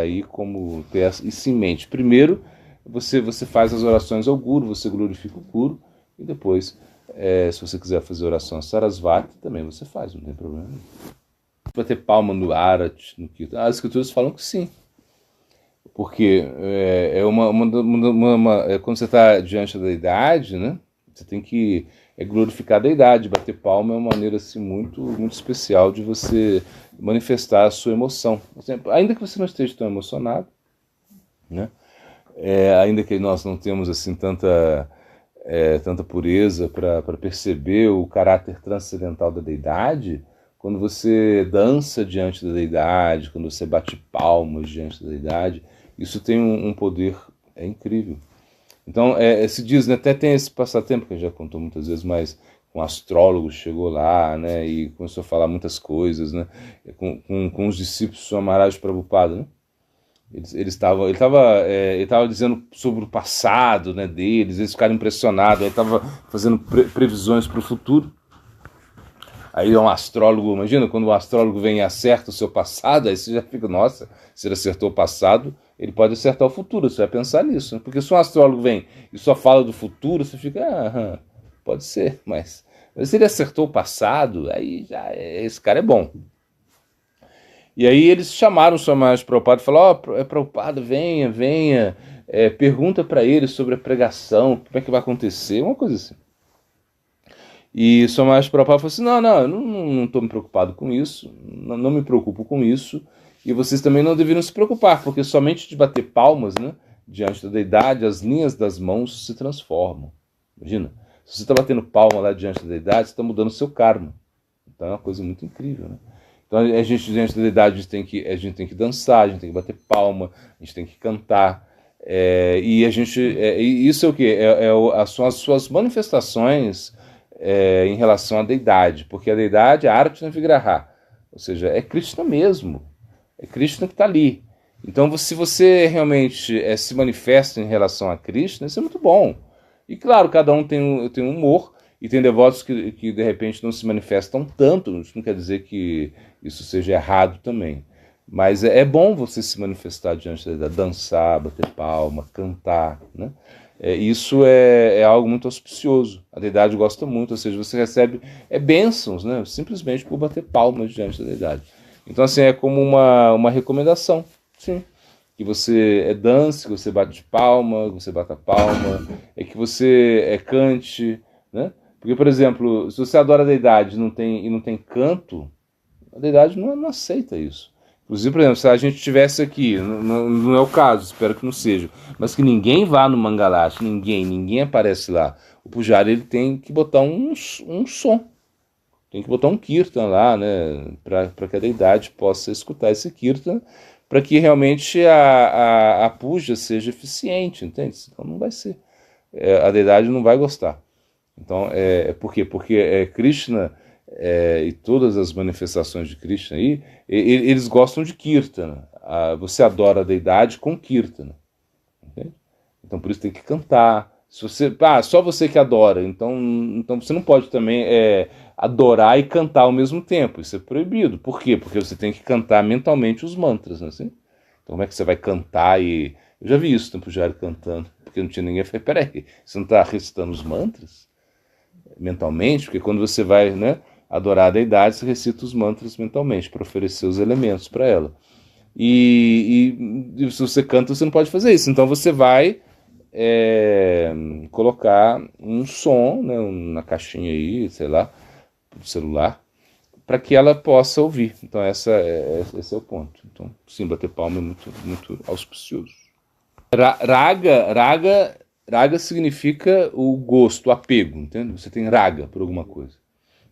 Speaker 1: aí como ter isso em mente. Primeiro, você faz as orações ao Guru, você glorifica o Guru, e depois, se você quiser fazer oração a Sarasvati, também você faz, não tem problema. Vai ter palma no Arat, no Kirtan. As escrituras falam que sim. Porque quando você está diante da deidade, né, você tem que glorificar a deidade. Bater palma é uma maneira assim, muito, muito especial de você manifestar a sua emoção. Ainda que você não esteja tão emocionado, né, ainda que nós não temos assim, tanta pureza para perceber o caráter transcendental da deidade, quando você dança diante da deidade, quando você bate palmas diante da deidade, isso tem um poder incrível. Então, se diz, né, até tem esse passatempo, que a gente já contou muitas vezes, mas um astrólogo chegou lá, né, e começou a falar muitas coisas, né, com os discípulos do Swami Maharaj Prabhupada, né? Ele estava dizendo sobre o passado, né, deles, eles ficaram impressionados, ele estava fazendo previsões para o futuro. Aí um astrólogo, imagina, quando o astrólogo vem e acerta o seu passado, aí você já fica, nossa, se ele acertou o passado, ele pode acertar o futuro, você vai pensar nisso, né? Porque se um astrólogo vem e só fala do futuro, você fica, pode ser, mas se ele acertou o passado, aí já esse cara é bom. E aí eles chamaram o Swami Maharaj Prabhupada e falaram, Prabhupada, venha, pergunta para ele sobre a pregação, como é que vai acontecer, uma coisa assim. E o Swami Maharaj Prabhupada falou assim, não estou me preocupado com isso, não me preocupo com isso, e vocês também não deveriam se preocupar, porque somente de bater palmas, né, diante da deidade, as linhas das mãos se transformam. Imagina, se você está batendo palma lá diante da deidade, você está mudando o seu karma. Então é uma coisa muito incrível, né? Então a gente, diante da deidade, a gente tem que dançar, a gente tem que bater palma, a gente tem que cantar, e isso é o quê? São as suas manifestações em relação à deidade, porque a deidade é a Archana Vigraha, ou seja, é Krishna mesmo, é Krishna que está ali. Então se você realmente se manifesta em relação a Krishna, isso é muito bom. E claro, cada um tem um humor, e tem devotos que de repente não se manifestam tanto, isso não quer dizer que isso seja errado também. Mas é bom você se manifestar diante da dançar, bater palma, cantar, né? Isso é algo muito auspicioso. A deidade gosta muito, ou seja, você recebe bênçãos, né? Simplesmente por bater palmas diante da deidade. Então, assim, é como uma recomendação, sim. que você dance, que você bate palma, que você bata palma, é que você cante, né? Porque, por exemplo, se você adora a deidade e não tem canto, a deidade não aceita isso. Inclusive, por exemplo, se a gente estivesse aqui, não é o caso, espero que não seja, mas que ninguém vá no Mangalash, ninguém aparece lá. O pujari, ele tem que botar um som, tem que botar um kirtan lá, né, para que a deidade possa escutar esse kirtan, para que realmente a puja seja eficiente, entende? Então não vai ser. A deidade não vai gostar. Então, por quê? Porque Krishna e todas as manifestações de Krishna aí, eles gostam de Kirtana. Você adora a deidade com Kirtana. Entende? Então, por isso tem que cantar. Se você, só você que adora, então você não pode também adorar e cantar ao mesmo tempo. Isso é proibido. Por quê? Porque você tem que cantar mentalmente os mantras, não é assim? Então, como é que você vai cantar e... Eu já vi isso, tempo já cantando, porque não tinha ninguém. Eu falei, peraí, você não está recitando os mantras mentalmente? Porque quando você vai, né, adorar a deidade, você recita os mantras mentalmente, para oferecer os elementos para ela. E se você canta, você não pode fazer isso. Então você vai colocar um som, né, na caixinha aí, sei lá, do celular, para que ela possa ouvir. Então esse é o ponto. Então, sim, bater palma é muito, muito auspicioso. Raga significa o gosto, o apego, entende? Você tem raga por alguma coisa.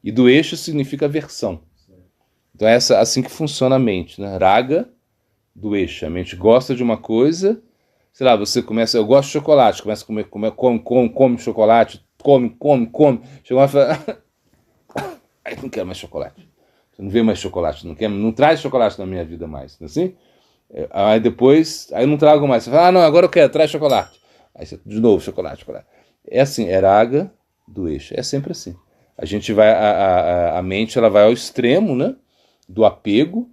Speaker 1: E do eixo significa aversão. Então é assim que funciona a mente, né? Raga do eixo. A mente gosta de uma coisa, sei lá, você começa, eu gosto de chocolate, começa a come chocolate, come. Chega uma fala, aí não quero mais chocolate. Você não vê mais chocolate, não traz chocolate na minha vida mais, não é assim? Aí depois, aí eu não trago mais. Você fala, não, agora eu quero, traz chocolate. Aí você, de novo, chocolate. É assim, é raga do eixo, é sempre assim. A gente vai, a mente, ela vai ao extremo, né, do apego.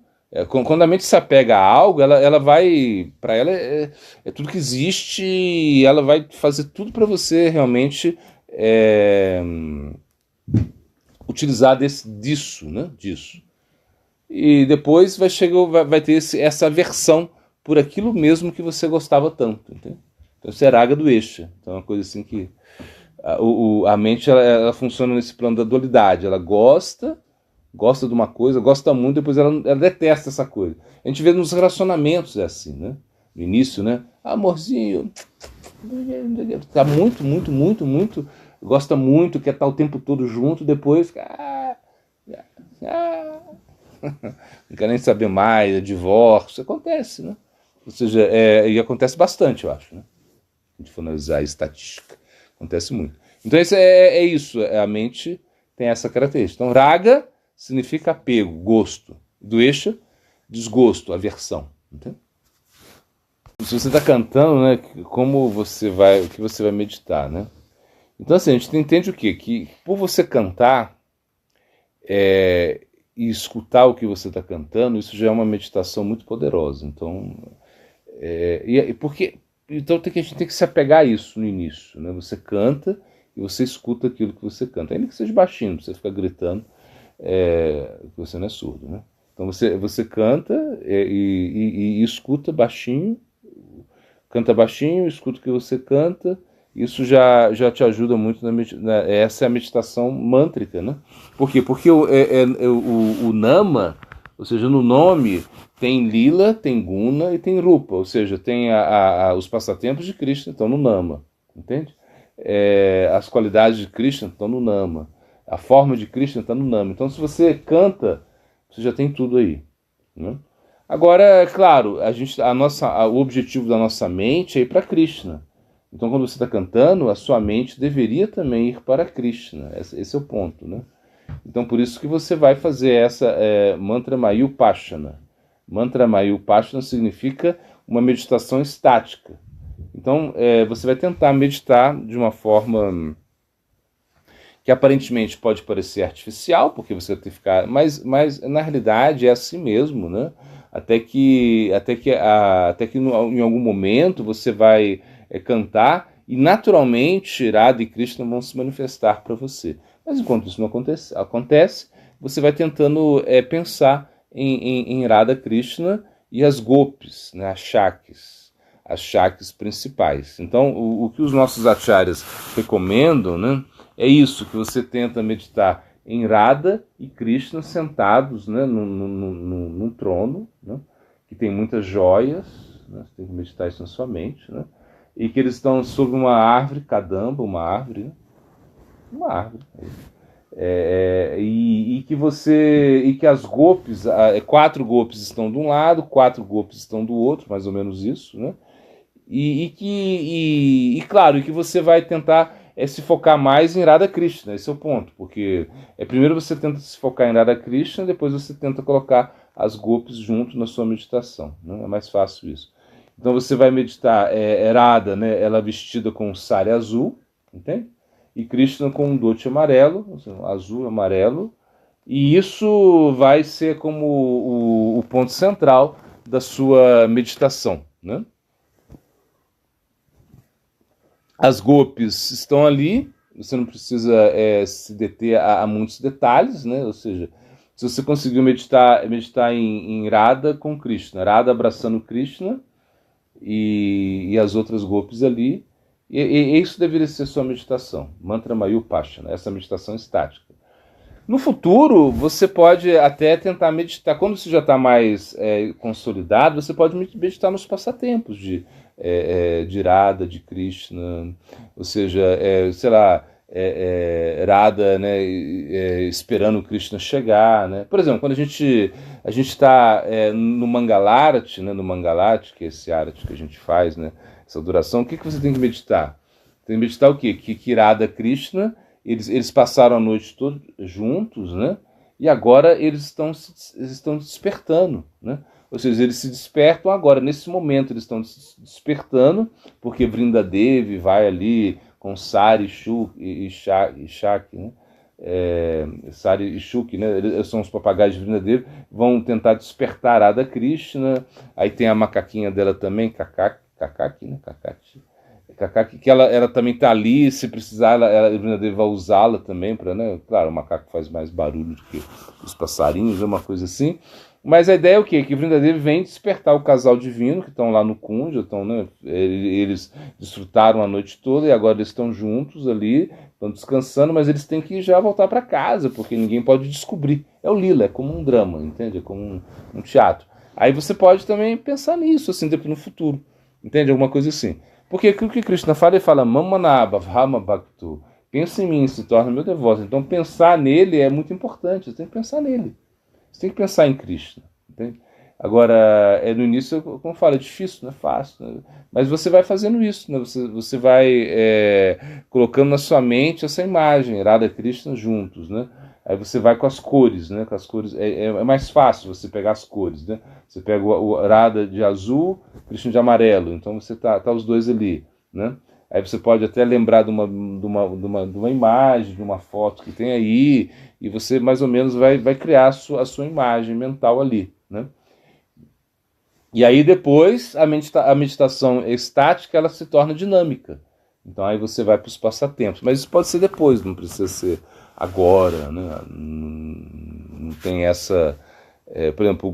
Speaker 1: Quando a mente se apega a algo, ela vai, para ela é tudo que existe, e ela vai fazer tudo para você realmente utilizar disso, né, disso. E depois vai ter essa aversão por aquilo mesmo que você gostava tanto, entende? Então isso é raga do eixo. Então é uma coisa assim que a mente ela funciona nesse plano da dualidade. Ela gosta de uma coisa, gosta muito, depois ela detesta essa coisa. A gente vê nos relacionamentos assim, né? No início, né? Amorzinho, tá muito, gosta muito, quer estar o tempo todo junto, depois não quer nem saber mais, é divórcio, acontece, né? Ou seja, e acontece bastante, eu acho, né? Se a gente for analisar a estatística, acontece muito. Então isso isso, a mente tem essa característica. Então raga significa apego, gosto. Doesha, desgosto, aversão. Entende? Se você está cantando, né, o que você vai meditar, né? Então assim, a gente entende o quê? Que por você cantar e escutar o que você está cantando, isso já é uma meditação muito poderosa. Então, então a gente tem que se apegar a isso no início, né? Você canta e você escuta aquilo que você canta, ainda que seja baixinho, você fica gritando, que você não é surdo, né? Então você canta e escuta baixinho, canta baixinho, escuta o que você canta. Isso já te ajuda muito essa é a meditação mântrica, né? Por quê? Porque o nama, ou seja, no nome tem lila, tem guna e tem rupa, ou seja, tem os passatempos de Krishna estão no nama, entende? As qualidades de Krishna estão no nama, a forma de Krishna está no nama. Então, se você canta, você já tem tudo aí, né? Agora, é claro, o objetivo da nossa mente é ir para Krishna. Então, quando você está cantando, a sua mente deveria também ir para Krishna. Esse é o ponto, né? Então, por isso que você vai fazer essa Mantra Mayupashana. Mantra Mayupashana significa uma meditação estática. Então, você vai tentar meditar de uma forma que aparentemente pode parecer artificial, porque você vai ter que ficar... Mas na realidade é assim mesmo, né? Até que em algum momento você vai cantar e naturalmente Radha e Krishna vão se manifestar para você. Mas enquanto isso não acontece, você vai tentando pensar em Radha Krishna e as gopis, né, as shaktis principais. Então, o que os nossos acharyas recomendam, né, é isso, que você tenta meditar em Radha e Krishna sentados, né, num trono, né, que tem muitas joias, né, você tem que meditar isso na sua mente, né, e que eles estão sobre uma árvore, kadamba, uma árvore, né, uma árvore. E que as golpes, 4 golpes estão de um lado, 4 golpes estão do outro, mais ou menos isso, né? Claro, e que você vai tentar se focar mais em Radha Krishna, esse é o ponto, porque primeiro você tenta se focar em Radha Krishna, depois você tenta colocar as golpes junto na sua meditação, né? É mais fácil isso. Então você vai meditar Radha, né? Ela vestida com um sari azul, entende? E Krishna com um dhoti amarelo, azul, amarelo, e isso vai ser como o ponto central da sua meditação, né? As golpes estão ali, você não precisa se deter a muitos detalhes, né? Ou seja, se você conseguiu meditar em Radha com Krishna, Radha abraçando Krishna e as outras golpes ali, e isso deveria ser sua meditação, Mantra Mayupashana, essa meditação estática. No futuro, você pode até tentar meditar, quando você já está mais consolidado, você pode meditar nos passatempos de Radha, de Krishna, ou seja, sei lá, Radha, né, esperando Krishna chegar, né? Por exemplo, quando a gente está no Mangalarati, né, no Mangalati, que é esse arati que a gente faz, né, essa duração, o que você tem que meditar? Tem que meditar o quê? Que Radha Krishna, eles passaram a noite toda juntos, né? E agora eles estão despertando, né? Ou seja, eles se despertam agora, nesse momento eles estão se despertando, porque Vrindadevi vai ali com Sari, Shuki e Shaki, né? Sari e Shuki, né? Eles são os papagaios de Vrindadevi, vão tentar despertar Radha Krishna. Aí tem a macaquinha dela também, Kakaki, né? Kakaki, que ela também está ali, se precisar, ela Vrindadevi vai usá-la também para, né? Claro, o macaco faz mais barulho do que os passarinhos, é uma coisa assim. Mas a ideia é o quê? Que Vrindadevi vem despertar o casal divino, que estão lá no Kunja, estão, né? Eles desfrutaram a noite toda e agora eles estão juntos ali, estão descansando, mas eles têm que já voltar para casa, porque ninguém pode descobrir. É o lila, é como um drama, entende? É como um teatro. Aí você pode também pensar nisso, assim, depois no futuro, entende? Alguma coisa assim. Porque o que Krishna fala, ele fala, Mamanaba, Brahma Bhaktu, pensa em mim, se torna meu devoto. Então pensar nele é muito importante, você tem que pensar nele. Você tem que pensar em Krishna, entende? Agora, no início, como eu falo, é difícil, não é fácil, né? Mas você vai fazendo isso, né? Você vai colocando na sua mente essa imagem, Radha e Krishna juntos, né? Aí você vai com as cores, né? Com as cores, é mais fácil você pegar as cores, né? Você pega o Radha de azul, Krishna de amarelo, então você tá os dois ali, né? Aí você pode até lembrar de uma imagem, de uma foto que tem aí, e você mais ou menos vai criar a sua imagem mental ali, né? E aí depois a meditação estática ela se torna dinâmica. Então aí você vai para os passatempos. Mas isso pode ser depois, não precisa ser agora, né? Não tem essa... por exemplo, o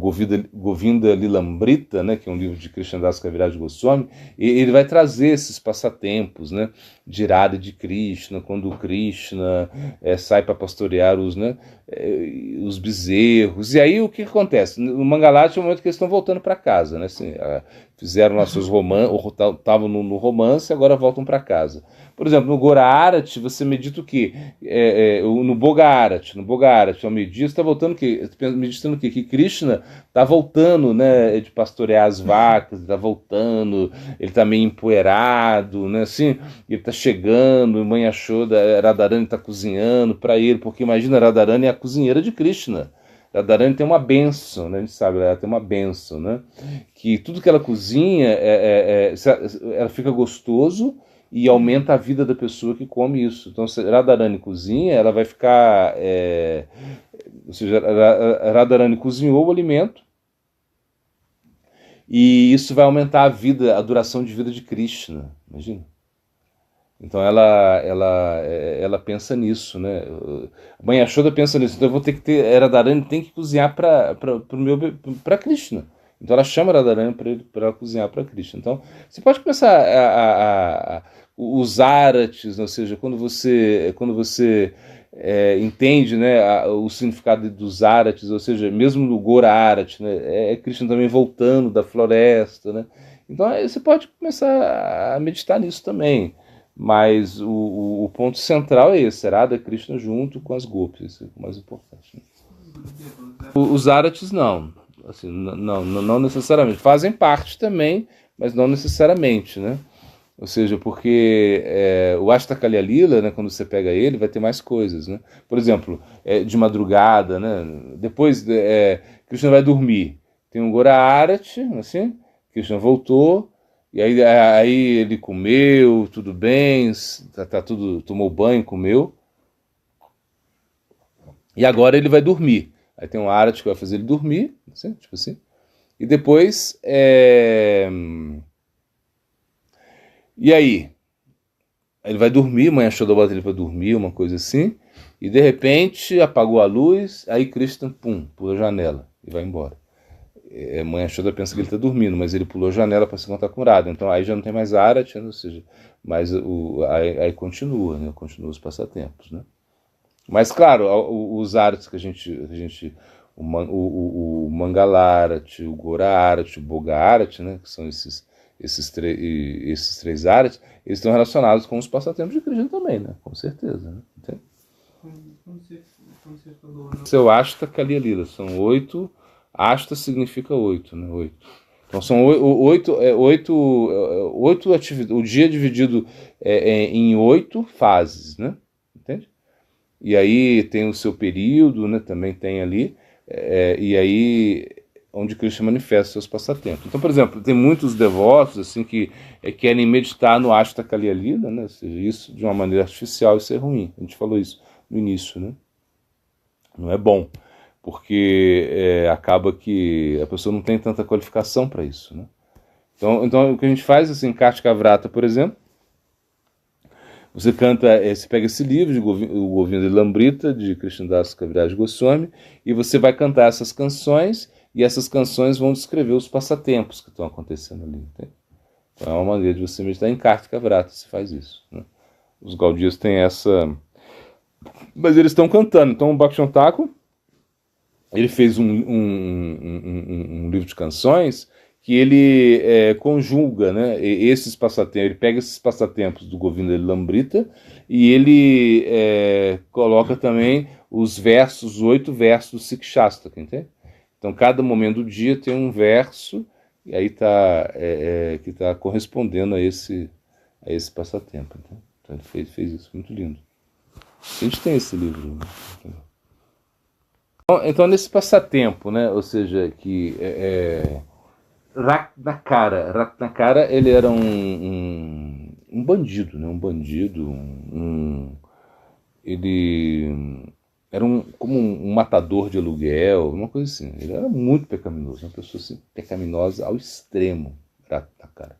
Speaker 1: Govinda Lilambrita, né, que é um livro de Krishnadas Kaviraj Goswami, ele vai trazer esses passatempos, né, de Radha e de Krishna, quando o Krishna sai para pastorear os bezerros. E aí o que acontece? No Mangalati é o momento que eles estão voltando para casa, né, assim, fizeram lá seus romances, estavam no romance, agora voltam para casa. Por exemplo, no Gora Arati, você medita o quê? No Boga Arati, ao meio-dia, você está voltando o quê? Meditando o quê? Que Krishna está voltando, né, de pastorear as vacas, está voltando, ele está meio empoeirado, né, assim, ele está chegando, mãe Yashoda, Radharani está cozinhando para ele, porque imagina, Radharani é a cozinheira de Krishna. Radharani tem uma bênção, né, a gente sabe, ela tem uma bênção, né, que tudo que ela cozinha, ela fica gostoso, e aumenta a vida da pessoa que come isso. Então, se Radharani cozinha, ela vai ficar... ou seja, Radharani cozinhou o alimento e isso vai aumentar a duração de vida de Krishna. Imagina. Então, ela pensa nisso, né? A mãe Yashoda pensa nisso. Então, eu vou ter que ter... Radharani tem que cozinhar para Krishna. Então ela chama Radharani para ela cozinhar para Krishna. Então você pode começar os arates, ou seja, quando você entende, né, o significado dos arates, ou seja, mesmo no Gora Arati, né, Krishna também voltando da floresta, né? Então aí você pode começar a meditar nisso também. Mas o ponto central é esse, Radha Krishna junto com as gopis, isso é o mais importante. Né? Os arates não, assim, não necessariamente. Fazem parte também, mas não necessariamente, né? Ou seja, porque o Ashtakali Lila, né, quando você pega ele, vai ter mais coisas, né? Por exemplo, de madrugada, né? Depois Krishna vai dormir. Tem um Gora Arati, assim, Krishna voltou, e aí ele comeu, tudo bem, tá tudo, tomou banho, comeu, e agora ele vai dormir. Aí tem um Arati que vai fazer ele dormir, assim, tipo assim, e depois e aí? Ele vai dormir, mãe Yashoda bota ele para dormir, uma coisa assim, e de repente apagou a luz, aí Krishna, pum, pula a janela e vai embora. Mãe Yashoda pensa que ele está dormindo, mas ele pulou a janela para se encontrar com Radha. Então aí já não tem mais Arati, ou seja, mas aí continua, né? Continua os passatempos, né? Mas claro, os Aratis que a gente o Mangalarati, o Gora Arati, o Boga Arati, né? Que são esses três Aratis, eles estão relacionados com os passatempos de Krishna também, né? Com certeza, né? Entende? Como você falou, né? Seu Ashta Kali Lila, são 8. Ashta significa 8, né? 8. Então são 8 atividades. O dia é dividido em 8 fases, né? Entende? E aí tem o seu período, né? Também tem ali. E aí onde Krishna manifesta seus passatempos. Então, por exemplo, tem muitos devotos assim que querem meditar no Ashta Kali Lila, né? Ou seja, isso de uma maneira artificial, isso é ruim. A gente falou isso no início, né? Não é bom, porque acaba que a pessoa não tem tanta qualificação para isso, né? Então o que a gente faz assim, Kartika Vrata, por exemplo, você canta, você pega esse livro de o Govinda Lambrita de Krishnadas Kaviraj Goswami e você vai cantar essas canções e essas canções vão descrever os passatempos que estão acontecendo ali. Entende? Então é uma maneira de você meditar em Kartika Vrata, você faz isso, né? Os Gaudiyas têm essa, mas eles estão cantando. Então o Bhaktivinoda Thakur, ele fez um livro de canções que ele conjuga, né, esses passatempos, ele pega esses passatempos do Govinda Lambrita e ele coloca também os 8 versos do Sikshastaka, entende? Então cada momento do dia tem um verso e aí que está correspondendo a esse passatempo. Entende? Então ele fez isso, muito lindo. A gente tem esse livro, né? Então nesse passatempo, né, ou seja, que Ratnakara, ele era um bandido, né, ele era como um matador de aluguel, uma coisa assim. Ele era muito pecaminoso, uma pessoa assim, pecaminosa ao extremo, Ratnakara.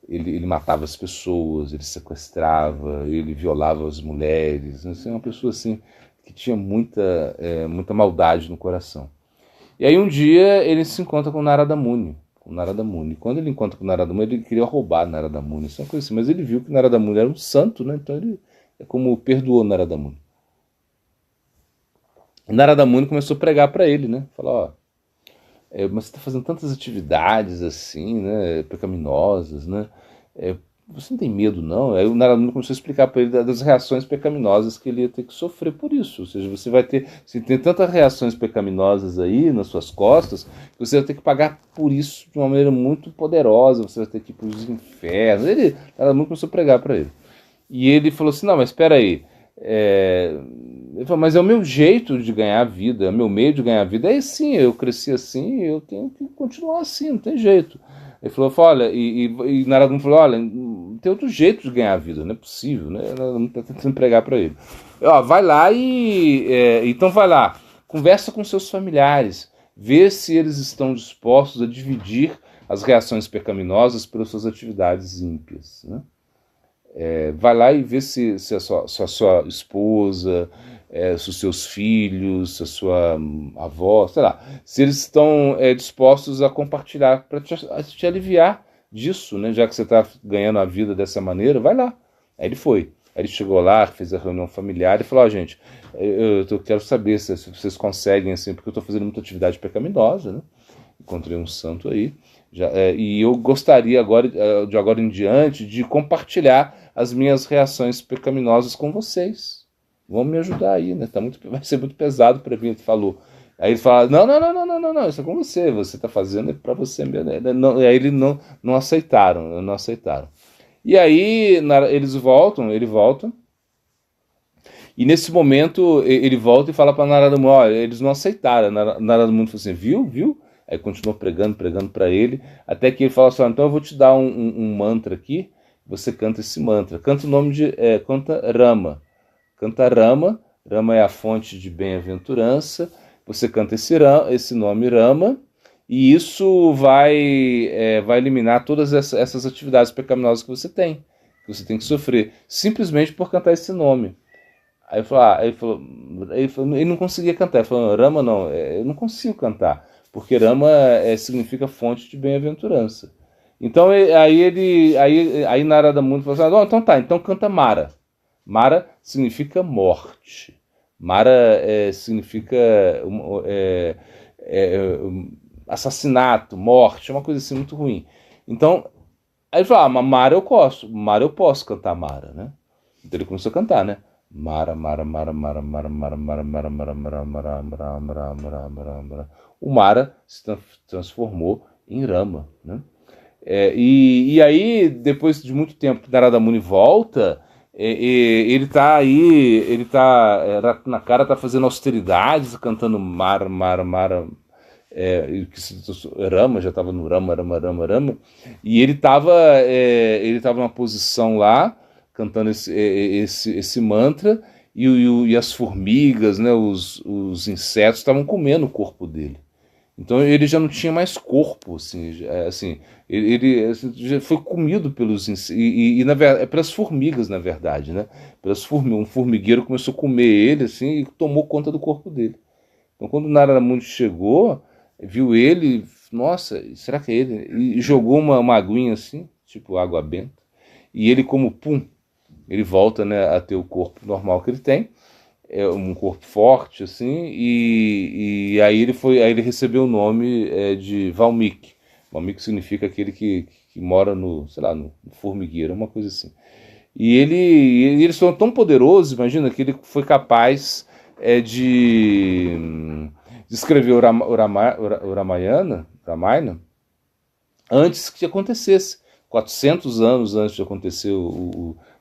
Speaker 1: Ele matava as pessoas, ele sequestrava, ele violava as mulheres, assim, uma pessoa assim que tinha muita maldade no coração. E aí um dia ele se encontra com Narada Muni. Quando ele encontra com Narada Muni, ele queria roubar Narada Muni, isso é uma coisa assim, mas ele viu que Narada Muni era um santo, né? Então ele como perdoou Narada Muni. Narada Muni começou a pregar para ele, né? Falar, mas você está fazendo tantas atividades assim, né, pecaminosas, né? Você não tem medo, não? Aí o Narada Muni começou a explicar para ele das reações pecaminosas que ele ia ter que sofrer por isso. Ou seja, você tem tantas reações pecaminosas aí nas suas costas, que você vai ter que pagar por isso de uma maneira muito poderosa, você vai ter que ir para os infernos. Narada Muni começou a pregar para ele. E ele falou assim, não, mas espera aí. Ele falou, mas é o meu jeito de ganhar a vida, é o meu meio de ganhar a vida. É assim, eu cresci assim, eu tenho que continuar assim, não tem jeito. Ele falou, olha, e Narada Muni falou, olha, tem outro jeito de ganhar a vida, não é possível, né? Narada Muni está tentando pregar para ele. Vai lá então vai lá, conversa com seus familiares, vê se eles estão dispostos a dividir as reações pecaminosas pelas suas atividades ímpias, né? Vai lá e vê se a sua esposa, se os seus filhos, se a sua avó, sei lá, se eles estão dispostos a compartilhar para te aliviar disso, né? Já que você está ganhando a vida dessa maneira, vai lá. Aí ele foi. Aí ele chegou lá, fez a reunião familiar e falou: gente, eu quero saber se vocês conseguem, assim, porque eu estou fazendo muita atividade pecaminosa, né? Encontrei um santo aí. E eu gostaria agora, de agora em diante, de compartilhar as minhas reações pecaminosas com vocês. Vão me ajudar aí, né? Vai ser muito pesado para mim, ele falou. Aí ele fala: não, isso é com você está fazendo é para você mesmo. E aí eles não aceitaram, não aceitaram. E aí ele volta, e nesse momento ele volta e fala para Narada Muni: olha, eles não aceitaram. Narada Muni falou assim: viu? Aí continuou pregando para ele, até que ele fala assim: então eu vou te dar um mantra aqui, você canta esse mantra. Canta o nome canta Rama. Canta Rama. Rama é a fonte de bem-aventurança. Você canta esse nome Rama, e isso vai eliminar todas essas atividades pecaminosas que você tem que sofrer, simplesmente por cantar esse nome. Aí ele falou, ele não conseguia cantar. Ele falou: Rama não, eu não consigo cantar, porque Rama significa fonte de bem-aventurança. Então aí Narada Muni falou assim: então tá, então canta Mara. Mara significa morte. Mara significa assassinato, morte, uma coisa assim muito ruim. Então, aí ele falou: mas Mara eu posso cantar Mara, né? Então ele começou a cantar, né? Mara, Mara, Mara, Mara, Mara, Mara, Mara, Mara, Mara, Mara, Mara, Mara, Mara, Mara, Mara, Mara. O Mara se transformou em Rama, né? E aí, depois de muito tempo que Narada Muni volta, ele tá na cara, tá fazendo austeridades, cantando Mara, Mara, Mara, Rama, já estava no Rama, e ele estava numa posição lá, cantando esse mantra, e as formigas, né, os insetos estavam comendo o corpo dele. Então ele já não tinha mais corpo, assim, ele já foi comido pelos pelas formigas, na verdade, né? Um formigueiro começou a comer ele, assim, e tomou conta do corpo dele. Então quando Narada Muni chegou, viu ele, nossa, será que é ele? E jogou uma aguinha assim, tipo água benta, e ele ele volta, né, a ter o corpo normal que ele tem, um corpo forte, assim, e aí ele recebeu o nome de Valmiki. Valmiki significa aquele que mora no formigueiro, uma coisa assim. E eles são tão poderosos, imagina, que ele foi capaz de escrever o Ramayana antes que acontecesse. 400 anos antes de acontecer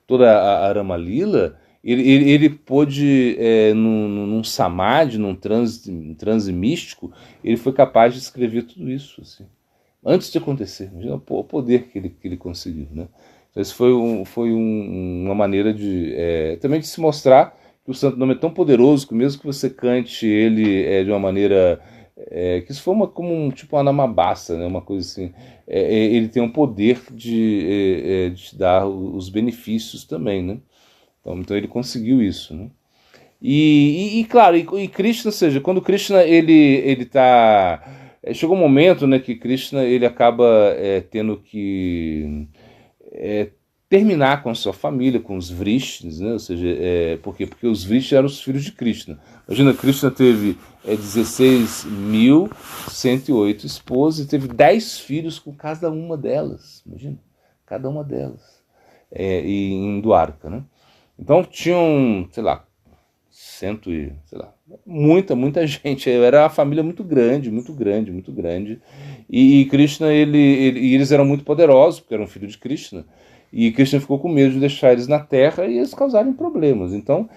Speaker 1: toda a Rama Lila, ele pôde, num samadhi, num transe místico, ele foi capaz de escrever tudo isso, assim, antes de acontecer. Imagina o poder que ele conseguiu, né? Então, isso foi uma maneira também de se mostrar que o Santo Nome é tão poderoso que mesmo que você cante ele de uma maneira que isso foi como tipo uma namabassa, né? Uma coisa assim, ele tem um poder de te dar os benefícios também, né? Então ele conseguiu isso, né? Claro, e Krishna, ou seja, quando Krishna ele tá, chegou um momento, né, que Krishna ele acaba tendo que terminar com a sua família, com os Vrishnis, né? Ou seja, por quê? Porque os Vrishnis eram os filhos de Krishna. Imagina, Krishna teve 16.108 esposas e teve 10 filhos com cada uma delas. Imagina, cada uma delas. Em Dwarka, né? Então tinham, sei lá, muita gente. Era uma família muito grande. E Krishna, eles eram muito poderosos, porque eram filhos de Krishna. E Krishna ficou com medo de deixar eles na terra e eles causarem problemas. Então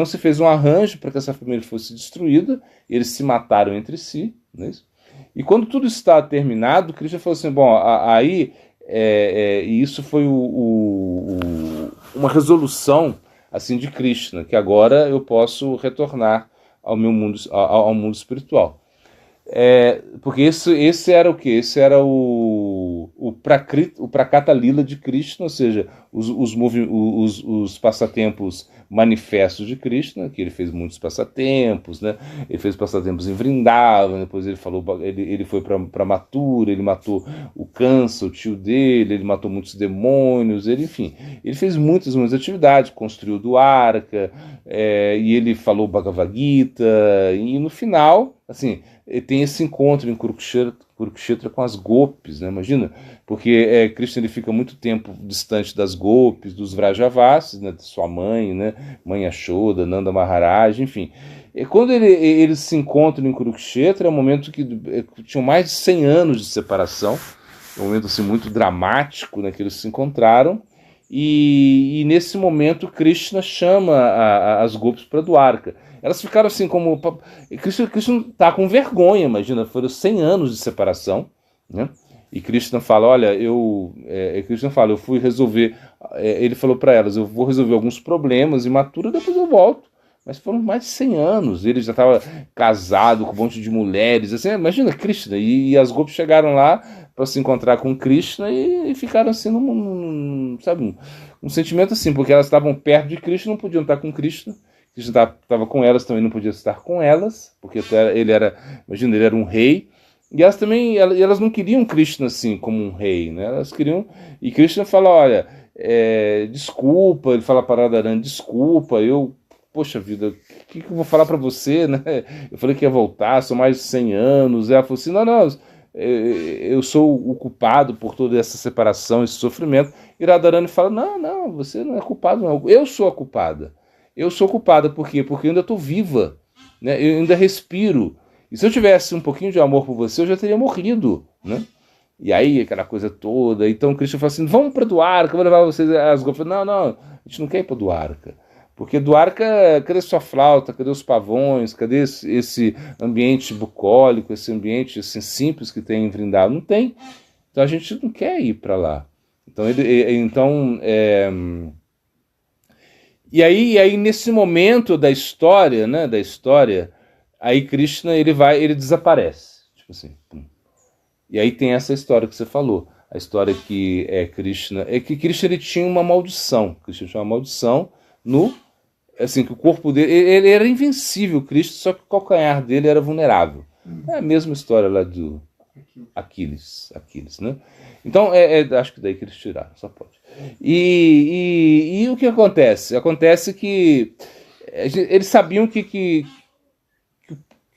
Speaker 1: se fez um arranjo para que essa família fosse destruída, eles se mataram entre si, não é isso? E quando tudo está terminado, Krishna falou assim: bom, aí e isso foi uma resolução assim de Krishna, que agora eu posso retornar ao meu mundo, ao mundo espiritual. Porque esse era o quê? Esse era o o Prakata Lila de Krishna, ou seja, os passatempos manifestos de Krishna, que ele fez muitos passatempos, né? Ele fez passatempos em Vrindavan, depois ele foi para Mathura, ele matou o Kansa, o tio dele, ele matou muitos demônios, enfim, ele fez muitas atividades, construiu Dwarka, e ele falou Bhagavad Gita, e no final, assim, tem esse encontro em Kurukshetra com as gopis, né? Imagina, porque Krishna ele fica muito tempo distante das gopis, dos Vrajavasis, né? De sua mãe, né? Mãe Yashoda, Nanda Maharaj, enfim. E quando eles se encontram em Kurukshetra, é um momento que tinham mais de 100 anos de separação, um momento assim, muito dramático, né? Que eles se encontraram, e nesse momento Krishna chama as gopis para Dwarka. Elas ficaram assim como... Krishna está com vergonha, imagina, foram 100 anos de separação, né? E Krishna fala, olha, eu fui resolver... ele falou para elas, eu vou resolver alguns problemas em Mathura, depois eu volto. Mas foram mais de 100 anos, ele já estava casado com um monte de mulheres, assim, imagina Krishna, e as gopis chegaram lá para se encontrar com Krishna e ficaram assim, sabe, um sentimento assim, porque elas estavam perto de Krishna, não podiam estar com Krishna, Krishna estava com elas, também não podia estar com elas, porque ele era um rei, e elas também, elas não queriam Krishna assim, como um rei, né? Elas queriam, e Krishna fala, olha, desculpa, ele fala para Radharani, desculpa, poxa vida, o que eu vou falar para você, né? Eu falei que ia voltar, são mais de 100 anos, ela falou assim, não, eu sou o culpado por toda essa separação, esse sofrimento, e Radharani fala, não, você não é culpado, não, eu sou a culpada. Eu sou culpada, por quê? Porque eu ainda estou viva, né? Eu ainda respiro. E se eu tivesse um pouquinho de amor por você, eu já teria morrido, né? E aí, aquela coisa toda. Então, Krishna falou assim, vamos para Dwarka, eu vou levar vocês às gopis. Não, a gente não quer ir para Dwarka. Porque Dwarka, cadê sua flauta, cadê os pavões, cadê esse ambiente bucólico, esse ambiente assim, simples que tem em Vrindavan? Não tem. Então, a gente não quer ir para lá. E aí nesse momento da história, né, aí Krishna ele desaparece, tipo assim. Pum. E aí tem essa história que você falou, a história que Krishna ele tinha uma maldição, Krishna tinha uma maldição assim que o corpo dele, ele era invencível, Krishna, só que o calcanhar dele era vulnerável. É a mesma história lá do Aquiles, né? Então, acho que daí que eles tiraram, só pode. E o que acontece? Acontece que eles sabiam que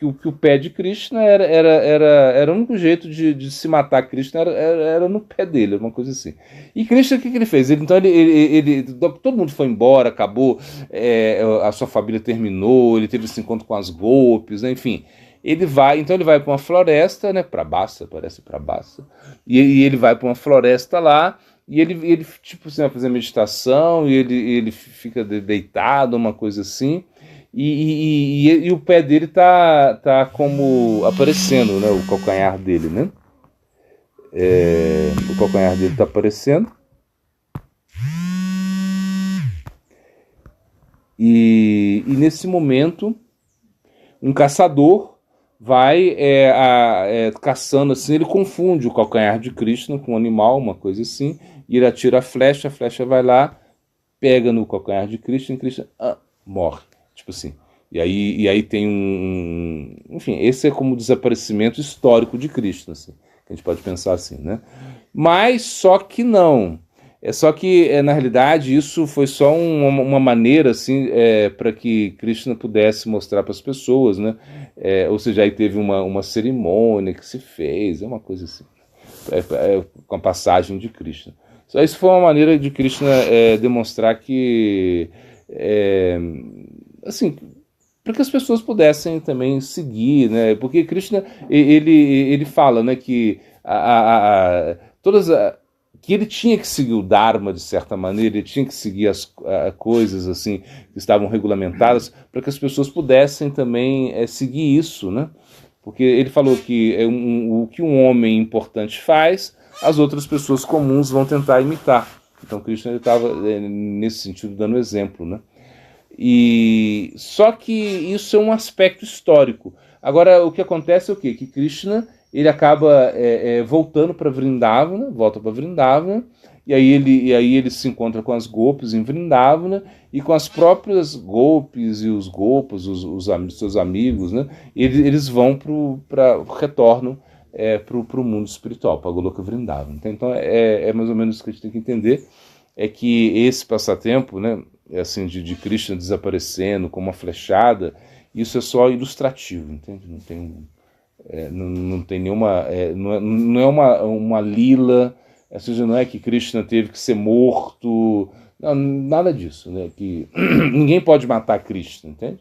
Speaker 1: o pé de Krishna era o único jeito de se matar Krishna, era no pé dele, uma coisa assim. E Krishna, o que ele fez? Todo mundo foi embora, acabou, a sua família terminou, ele teve esse encontro com as gopis, né, enfim. Ele vai para uma floresta, né, parece Prabhasa, e ele vai para uma floresta lá, e ele tipo assim, vai fazer meditação, e ele fica deitado, uma coisa assim, e o pé dele tá como aparecendo, né, o calcanhar dele, né? O calcanhar dele tá aparecendo. E nesse momento, um caçador vai caçando assim, ele confunde o calcanhar de Krishna com um animal, uma coisa assim, e ele atira a flecha vai lá, pega no calcanhar de Krishna, e Krishna morre, tipo assim. E aí tem enfim, esse é como o desaparecimento histórico de Krishna, assim, que a gente pode pensar assim, né? Mas só que não. Só que, na realidade, isso foi só uma maneira, assim, para que Krishna pudesse mostrar para as pessoas, né? Ou seja, aí teve uma cerimônia que se fez, uma coisa assim, com a passagem de Krishna. Só isso foi uma maneira de Krishna demonstrar que, assim, para que as pessoas pudessem também seguir, né? Porque Krishna, ele fala, né, que que ele tinha que seguir o Dharma de certa maneira, ele tinha que seguir as coisas assim que estavam regulamentadas para que as pessoas pudessem também seguir isso, né? Porque ele falou que o que um homem importante faz, as outras pessoas comuns vão tentar imitar. Então Krishna estava nesse sentido dando exemplo, né? Só que isso é um aspecto histórico. Agora, o que acontece é o quê? Que Krishna ele acaba voltando para Vrindavana, volta para Vrindavana, e aí ele se encontra com as gopis em Vrindavana, e com as próprias gopis e os gopas, seus amigos, né? Eles vão retornam para o mundo espiritual, para Goloka Vrindavana. Então é mais ou menos isso que a gente tem que entender, é que esse passatempo, né, assim, de Krishna desaparecendo como uma flechada, isso é só ilustrativo, entende? Não tem nenhuma, não é uma lila, ou seja, não é que Krishna teve que ser morto, não, nada disso, né? Que ninguém pode matar Krishna, entende?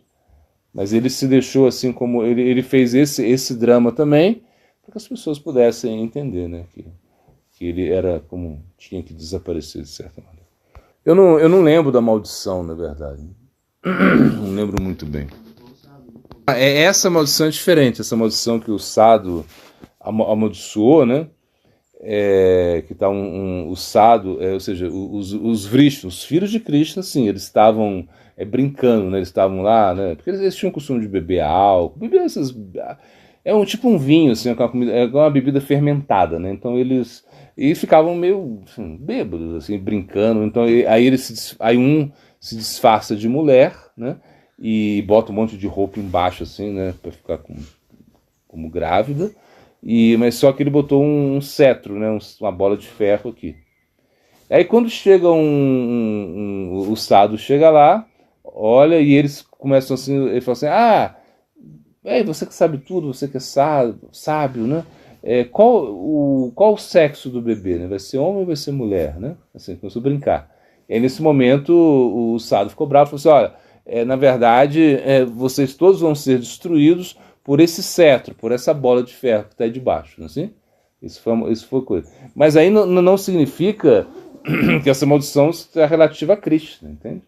Speaker 1: Mas ele se deixou assim, como ele fez esse drama também, para que as pessoas pudessem entender, né? Que ele era como tinha que desaparecer de certa maneira. Eu não lembro da maldição, na verdade. Não lembro muito bem. Essa maldição é diferente, essa maldição que o Sadhu amaldiçoou, né? Que tá o Sadhu, ou seja, os Vrishnas, os filhos de Krishna, sim, eles estavam brincando, né? Eles estavam lá, né? Porque eles tinham o costume de beber álcool, beber essas... tipo um vinho, assim, uma bebida fermentada, né? Então eles ficavam meio assim, bêbados, assim, brincando. Então aí um se disfarça de mulher, né? E bota um monte de roupa embaixo, assim, né? Pra ficar como grávida. Mas só que ele botou um cetro, né? Uma bola de ferro aqui. Aí quando chega o Sadhu chega lá, olha, e eles começam assim, ele fala assim, você que sabe tudo, você que é sábio, né? Qual o sexo do bebê, né? Vai ser homem ou vai ser mulher, né? Assim, começou a brincar. E aí, nesse momento, o Sadhu ficou bravo e falou assim, olha, na verdade, vocês todos vão ser destruídos por esse cetro, por essa bola de ferro que está aí debaixo, não é assim? Isso foi coisa. Mas aí não significa que essa maldição é relativa a Krishna, entende?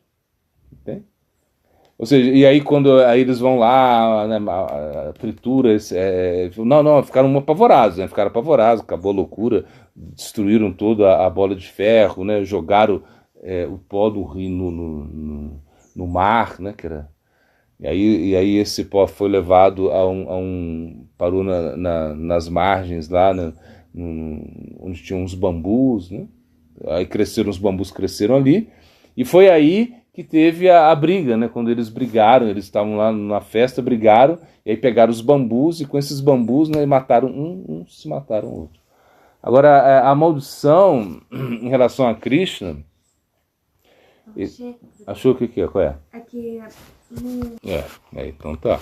Speaker 1: Ou seja, e aí quando eles vão lá, né, a tritura, ficaram apavorados, né? Ficaram apavorados, acabou a loucura, destruíram toda a bola de ferro, né? Jogaram o pó do rio no mar, né? E aí esse pó foi levado parou nas margens lá, né? Onde tinham uns bambus, né? Aí os bambus cresceram ali, e foi aí que teve a briga, né? Quando eles brigaram, eles estavam lá na festa, brigaram, e aí pegaram os bambus, e com esses bambus, né, mataram se mataram o outro. Agora, a maldição em relação a Krishna... Achou o que é? Qual é?
Speaker 2: Aqui
Speaker 1: Então tá.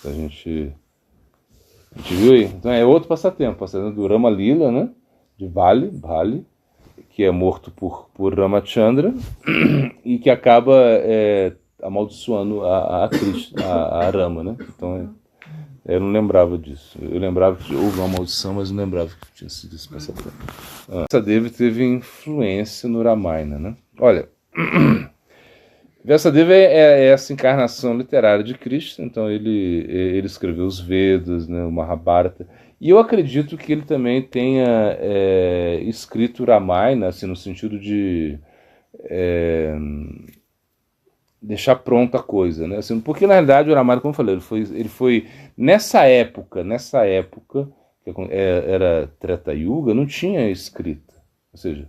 Speaker 1: A gente viu aí? Então é outro passatempo do Rama Lila, né? De Bali, que é morto por Ramachandra e que acaba amaldiçoando a Krishna, a Rama, né? Então eu não lembrava disso. Eu lembrava que houve uma maldição, mas não lembrava que tinha sido esse passatempo. Vyasadeva teve influência no Ramayana, né? Olha, Vyasadeva é essa encarnação literária de Krishna, então ele escreveu os Vedas, né, o Mahabharata, e eu acredito que ele também tenha escrito Ramayana, assim, no sentido de deixar pronta a coisa, né? Assim, porque na realidade o Ramayana, como eu falei, ele foi nessa época, que era Treta Yuga, não tinha escrita, ou seja,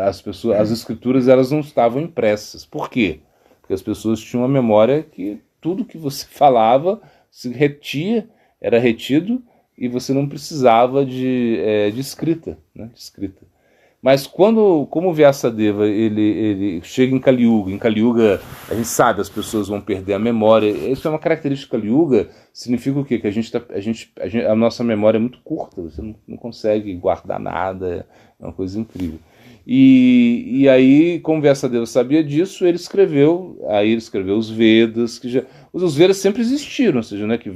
Speaker 1: as escrituras elas não estavam impressas. Por quê? Porque as pessoas tinham uma memória que tudo que você falava se era retido, e você não precisava de escrita, né? De escrita. Mas como o Vyasadeva ele chega em Kali Yuga a gente sabe, as pessoas vão perder a memória. Isso é uma característica do Kali Yuga, significa o quê? Que a nossa memória é muito curta, você não consegue guardar nada, é uma coisa incrível. E aí, como Vyasadeva sabia disso, ele escreveu os Vedas, os Vedas sempre existiram, ou seja, né, que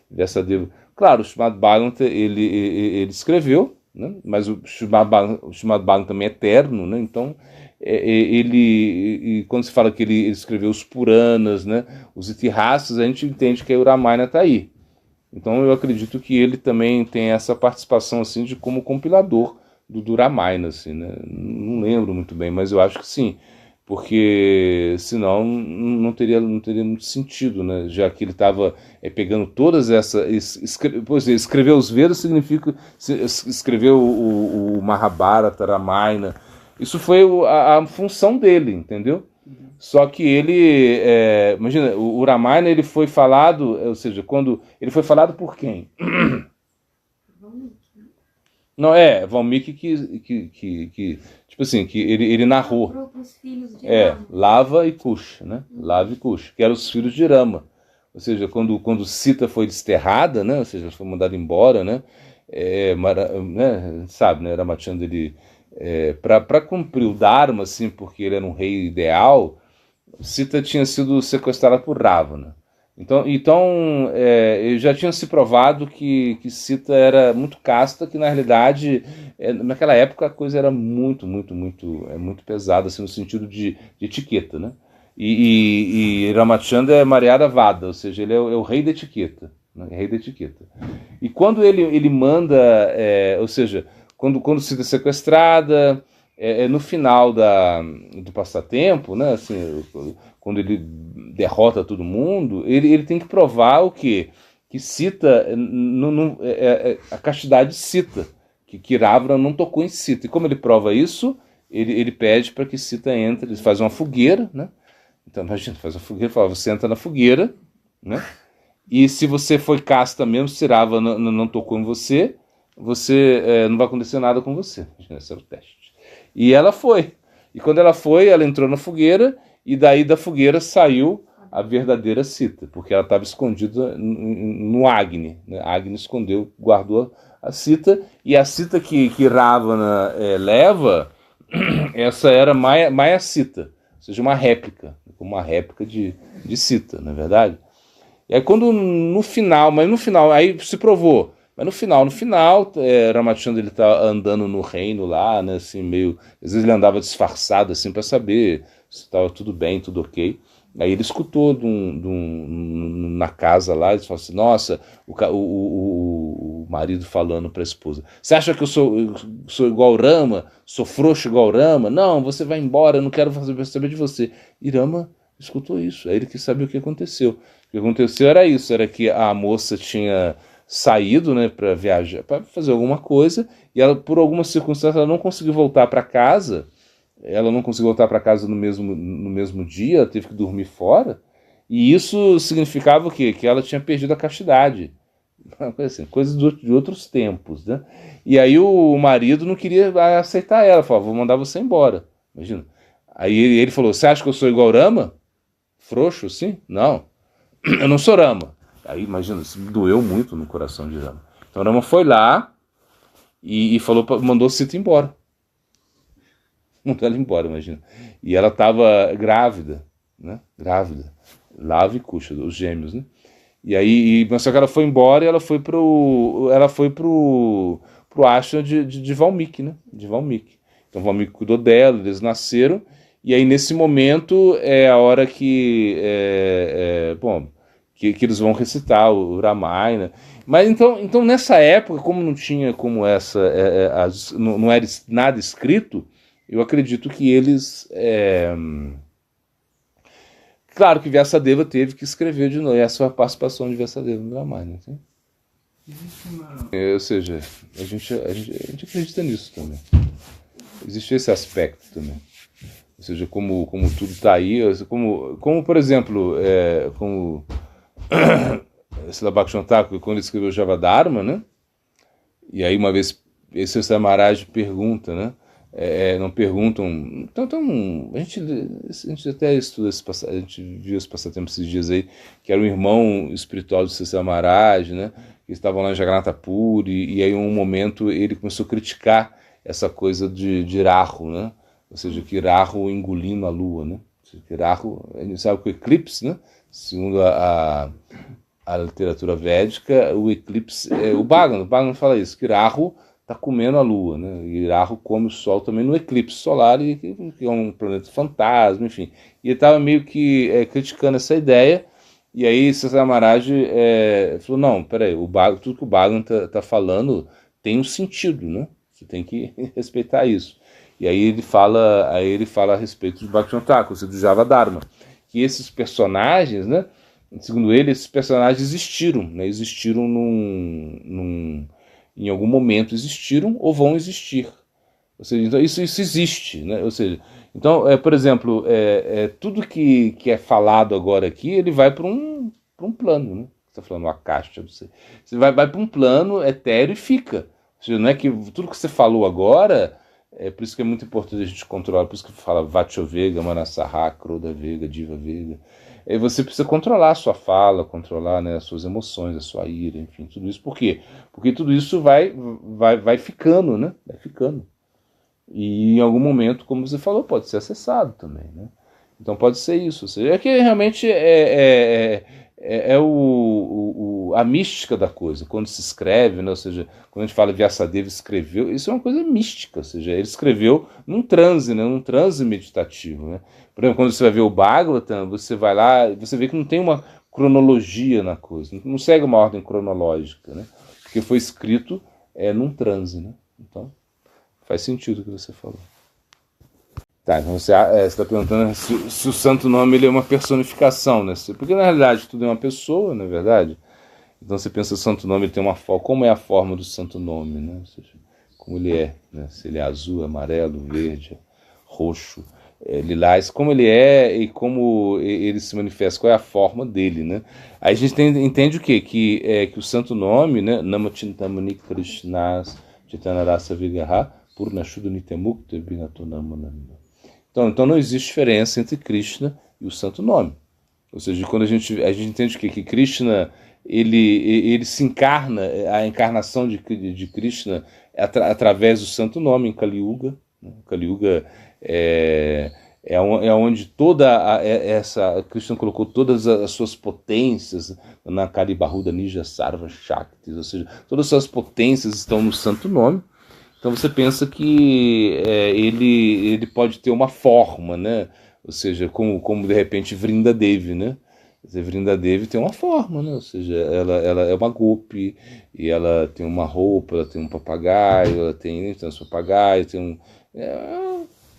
Speaker 1: Vyasadeva... Claro, o Srimad Bhagavatam ele escreveu, né? Mas o Srimad Bhagavatam também é eterno, né? Então quando se fala que ele escreveu os Puranas, né? Os Itihasas, a gente entende que o Ramayana está aí. Então eu acredito que ele também tem essa participação assim de como compilador do Ramayana, assim, né? Não lembro muito bem, mas eu acho que sim, porque senão não teria muito sentido, né? Já que ele estava pegando todas essas... escrever os Vedas significa escrever o Mahabharata, Ramayana. Isso foi a função dele, entendeu? Só que ele, imagina, o Ramayana ele foi falado, ou seja, quando ele foi falado por quem? Não, Valmiki que tipo assim, que ele narrou.
Speaker 2: Para os filhos de Rama.
Speaker 1: Lava e Kusha, né? Lava e Kusha, que eram os filhos de Rama. Ou seja, quando Sita foi desterrada, né? Ou seja, foi mandada embora, né? Sabe, né? Ramachandra, ele, para cumprir o Dharma, assim, porque ele era um rei ideal, Sita tinha sido sequestrada por Ravana. Então já tinha se provado que Sita era muito casta, que na realidade, naquela época a coisa era muito pesada, assim, no sentido de etiqueta, né? E Ramachandra é Maryada Vada, ou seja, ele é o rei da etiqueta, né? Rei da etiqueta. E quando ele manda, ou seja, quando Sita é sequestrada, no final do passatempo, né, assim, quando ele derrota todo mundo, ele tem que provar o quê? Que Sita, a castidade Sita, que Ravana não tocou em Sita. E como ele prova isso, ele pede para que Sita entre, ele faz uma fogueira, né? Então, imagina, faz uma fogueira, fala, você entra na fogueira, né? E se você foi casta mesmo, se Ravana não tocou em você, não vai acontecer nada com você. Esse era o teste. E ela foi. E quando ela foi, ela entrou na fogueira, e daí da fogueira saiu a verdadeira Sita, porque ela estava escondida no Agni, né? Agni escondeu, guardou a Sita, e a Sita que Ravana leva, essa era Maya Sita, ou seja, uma réplica de Sita, não é verdade? E aí quando no final, aí se provou, mas no final, Ramachandra ele tá andando no reino lá, né, assim, meio, às vezes ele andava disfarçado, assim, para saber se estava tudo bem, tudo ok. Aí ele escutou na casa lá, ele falou assim, nossa, o marido falando para a esposa, você acha que eu sou igual Rama? Sou frouxo igual Rama? Não, você vai embora, eu não quero saber de você. E Rama escutou isso, aí ele quis saber o que aconteceu. O que aconteceu era isso, era que a moça tinha saído, né, para viajar, para fazer alguma coisa, e ela, por alguma circunstância, ela não conseguiu voltar para casa. Ela não conseguiu voltar para casa no mesmo dia, ela teve que dormir fora, e isso significava o quê? Que ela tinha perdido a castidade. Assim, coisas de outros tempos, né? E aí o marido não queria aceitar ela, falou, vou mandar você embora. Imagina. Aí ele falou, você acha que eu sou igual Rama? Frouxo, assim? Não. Eu não sou Rama. Aí, imagina, isso doeu muito no coração de Rama. Então Rama foi lá e mandou Sita embora. Mandou ela embora, imagina. E ela estava grávida, né? Grávida. Lava e Kusha, os gêmeos, né? E aí, mas só que ela foi embora e ela foi pro ashram de Valmiki, né? De Valmiki. Então Valmiki cuidou dela, eles nasceram, e aí nesse momento é a hora que que eles vão recitar o Ramayana. Mas então nessa época, como não tinha como não era nada escrito, eu acredito que eles... Claro que Vyasadeva teve que escrever de novo, essa foi a participação de Vyasadeva no Ramayana. Né? Ou seja, a gente acredita nisso também. Existe esse aspecto também. Ou seja, como tudo está aí, como por exemplo, como Srila Bhaktivinoda Thakur, quando ele escreveu Javadharma, né? E aí uma vez esse Samaraj pergunta, né? Não perguntam. Então a gente até estuda a gente viu esse passatempo esses dias aí, que era um irmão espiritual de Sri Maharaj, né? Que estavam lá em Jagannatha Puri, e aí em um momento ele começou a criticar essa coisa de Rahu, né? Ou seja, que Rahu engolindo a lua, né? Que Rahu, a gente sabe que o eclipse, né? Segundo a literatura védica, o eclipse, o Bhagavad fala isso, que Rahu está comendo a Lua, né? E Rahu come o Sol também no eclipse solar, que é um planeta fantasma, enfim. E ele estava meio que criticando essa ideia, e aí Sri Maharaj falou, não, peraí, tudo que o Bhagavad está falando tem um sentido, né? Você tem que respeitar isso. E aí ele fala a respeito de Bhaktivinoda Thakur, ou seja, do Javadharma, que esses personagens, né, segundo ele, esses personagens existiram, né, existiram em algum momento existiram ou vão existir. Ou seja, então isso existe, né? Ou seja, então, por exemplo, tudo que é falado agora aqui, ele vai para um plano, né? Você está falando uma caixa, você vai para um plano etéreo e fica. Ou seja, não é que tudo que você falou agora, por isso que é muito importante a gente controlar, por isso que fala Vacho Vega, Manasaha, Kroda Vega, Diva Vega. Você precisa controlar a sua fala, controlar, né, as suas emoções, a sua ira, enfim, tudo isso. Por quê? Porque tudo isso vai ficando, né? Vai ficando. E em algum momento, como você falou, pode ser acessado também, né? Então pode ser isso. Ou seja, é que realmente a mística da coisa. Quando se escreve, né? Ou seja, quando a gente fala Vyasadeva escreveu, isso é uma coisa mística. Ou seja, ele escreveu num transe, né? Num transe meditativo, né? Por exemplo, quando você vai ver o Bhagavatam, você vai lá e você vê que não tem uma cronologia na coisa. Não segue uma ordem cronológica, né? Porque foi escrito num transe, né? Então faz sentido o que você falou. Tá, então você está perguntando se o santo nome ele é uma personificação, né? Porque na realidade tudo é uma pessoa, não é verdade? Então você pensa o santo nome ele tem uma forma. Como é a forma do santo nome, né? Ou seja, como ele é, né? Se ele é azul, amarelo, verde, roxo, lilás, como ele é e como ele se manifesta, qual é a forma dele, né? Aí a gente entende o quê? Que o santo nome, né? Namachintamani Krishnas Chitanarasa Vigraha Purnashuddha Nityamukta Binatonamana. Então não existe diferença entre Krishna e o santo nome. Ou seja, quando a gente entende que Krishna ele se encarna, a encarnação de Krishna através do santo nome em Kali Yuga. Né? Kali Yuga é onde toda essa Krishna colocou todas as suas potências na Kali Bahuda Nija Sarva Shaktis, ou seja, todas as suas potências estão no santo nome. Então você pensa que ele pode ter uma forma, né? Ou seja, como de repente Vrindadevi, né? Vrindadevi tem uma forma, né? Ou seja, ela é uma gopi, e ela tem uma roupa, ela tem um papagaio, ela tem um papagaio, tem um...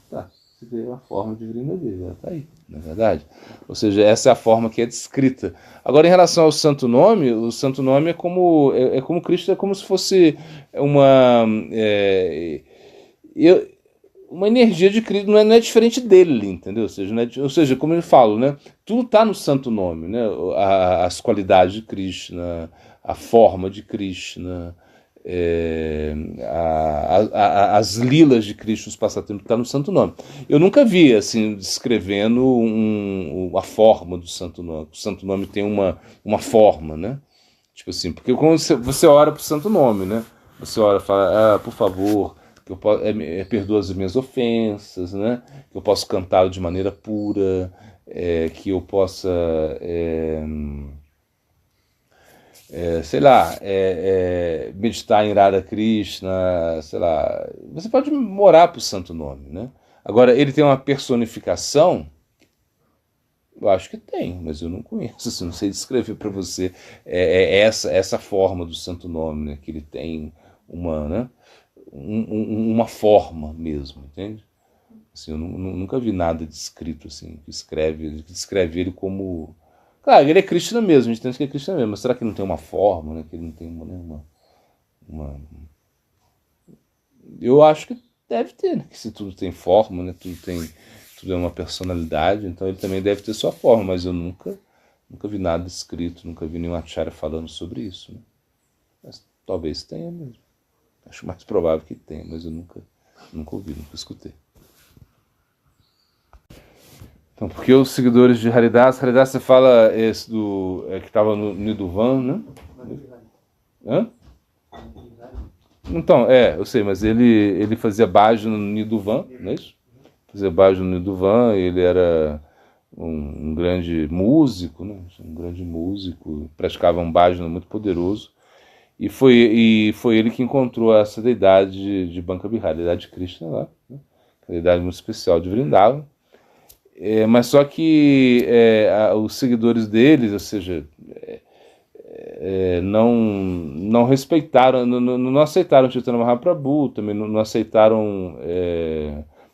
Speaker 1: tá, você vê a forma de Vrindadevi, ela tá aí, não é verdade? Ou seja, essa é a forma que é descrita. Agora, em relação ao santo nome, o santo nome é como Cristo, é como se fosse uma energia de Cristo, não é diferente dele, entendeu? Ou seja, como eu falo, né? Tudo está no santo nome, né? As qualidades de Krishna, a forma de Krishna, as lilas de Krishna, os passatempos, está no santo nome. Eu nunca vi assim descrevendo a forma do santo nome. O santo nome tem uma forma, né? Tipo assim, porque quando você ora pro santo nome, né? Você ora e fala, por favor, que eu perdoa as minhas ofensas, né? Que eu possa cantá-lo de maneira pura, que eu possa sei lá, meditar em Radha Krishna, sei lá. Você pode orar pro santo nome, né? Agora, ele tem uma personificação. Eu acho que tem, mas eu não conheço, assim, não sei descrever para você essa forma do santo nome, né? Que ele tem né? Uma forma mesmo, entende? Assim, eu nunca vi nada descrito assim, que descreve ele como... Claro, ele é Krishna mesmo, a gente entende que é Krishna mesmo, mas será que ele não tem uma forma, né? Que ele não tem uma... Eu acho que deve ter, né? Que se tudo tem forma, né? Tudo é uma personalidade, então ele também deve ter sua forma, mas eu nunca vi nada escrito, nunca vi nenhum acharya falando sobre isso, né? Mas talvez tenha mesmo. Acho mais provável que tenha, mas eu nunca ouvi, nunca escutei. Então, porque os seguidores de Haridas você fala esse que estava no Niduvan, né? Hã? Então, eu sei, mas ele fazia bhajan no Niduvan, não é isso? Fazia bhajan no Niduvan, ele era um grande músico, né? Um grande músico, praticava um bhajan muito poderoso, e foi ele que encontrou essa deidade de Banka Bihar, a deidade de Krishna lá, né? A deidade muito especial de Vrindavan. Mas só que os seguidores deles, ou seja, não respeitaram, não aceitaram Chaitanya Mahaprabhu, também não aceitaram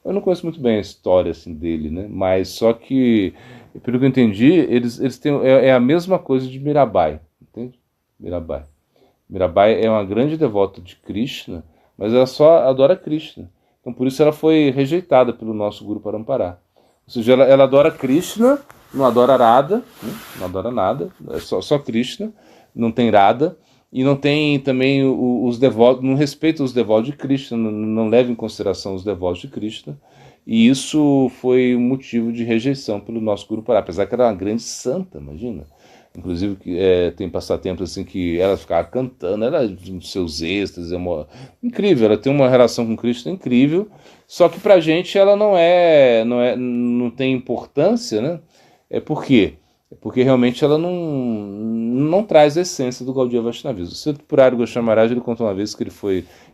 Speaker 1: Eu não conheço muito bem a história assim, dele, né? Mas só que, pelo que eu entendi, eles têm, é a mesma coisa de Mirabai, entende? Mirabai. Mirabai é uma grande devota de Krishna, mas ela só adora Krishna. Então por isso ela foi rejeitada pelo nosso Guru Parampará. Ou seja, ela adora Krishna, não adora Radha, né? Não adora nada, é só Krishna, não tem Radha, e não tem também os devotos, não respeita os devotos de Krishna, não leva em consideração os devotos de Krishna, e isso foi um motivo de rejeição pelo nosso Guru Parampará, apesar que ela era uma grande santa, imagina. Inclusive tem passatempos assim que ela ficava cantando, ela nos seus êxtases, incrível, ela tem uma relação com Cristo incrível, só que pra gente ela não tem importância, né? Por quê? É porque realmente ela não traz a essência do Gaudiya Vaishnavismo. O Srila Goswami Maharaj, ele contou uma vez que ele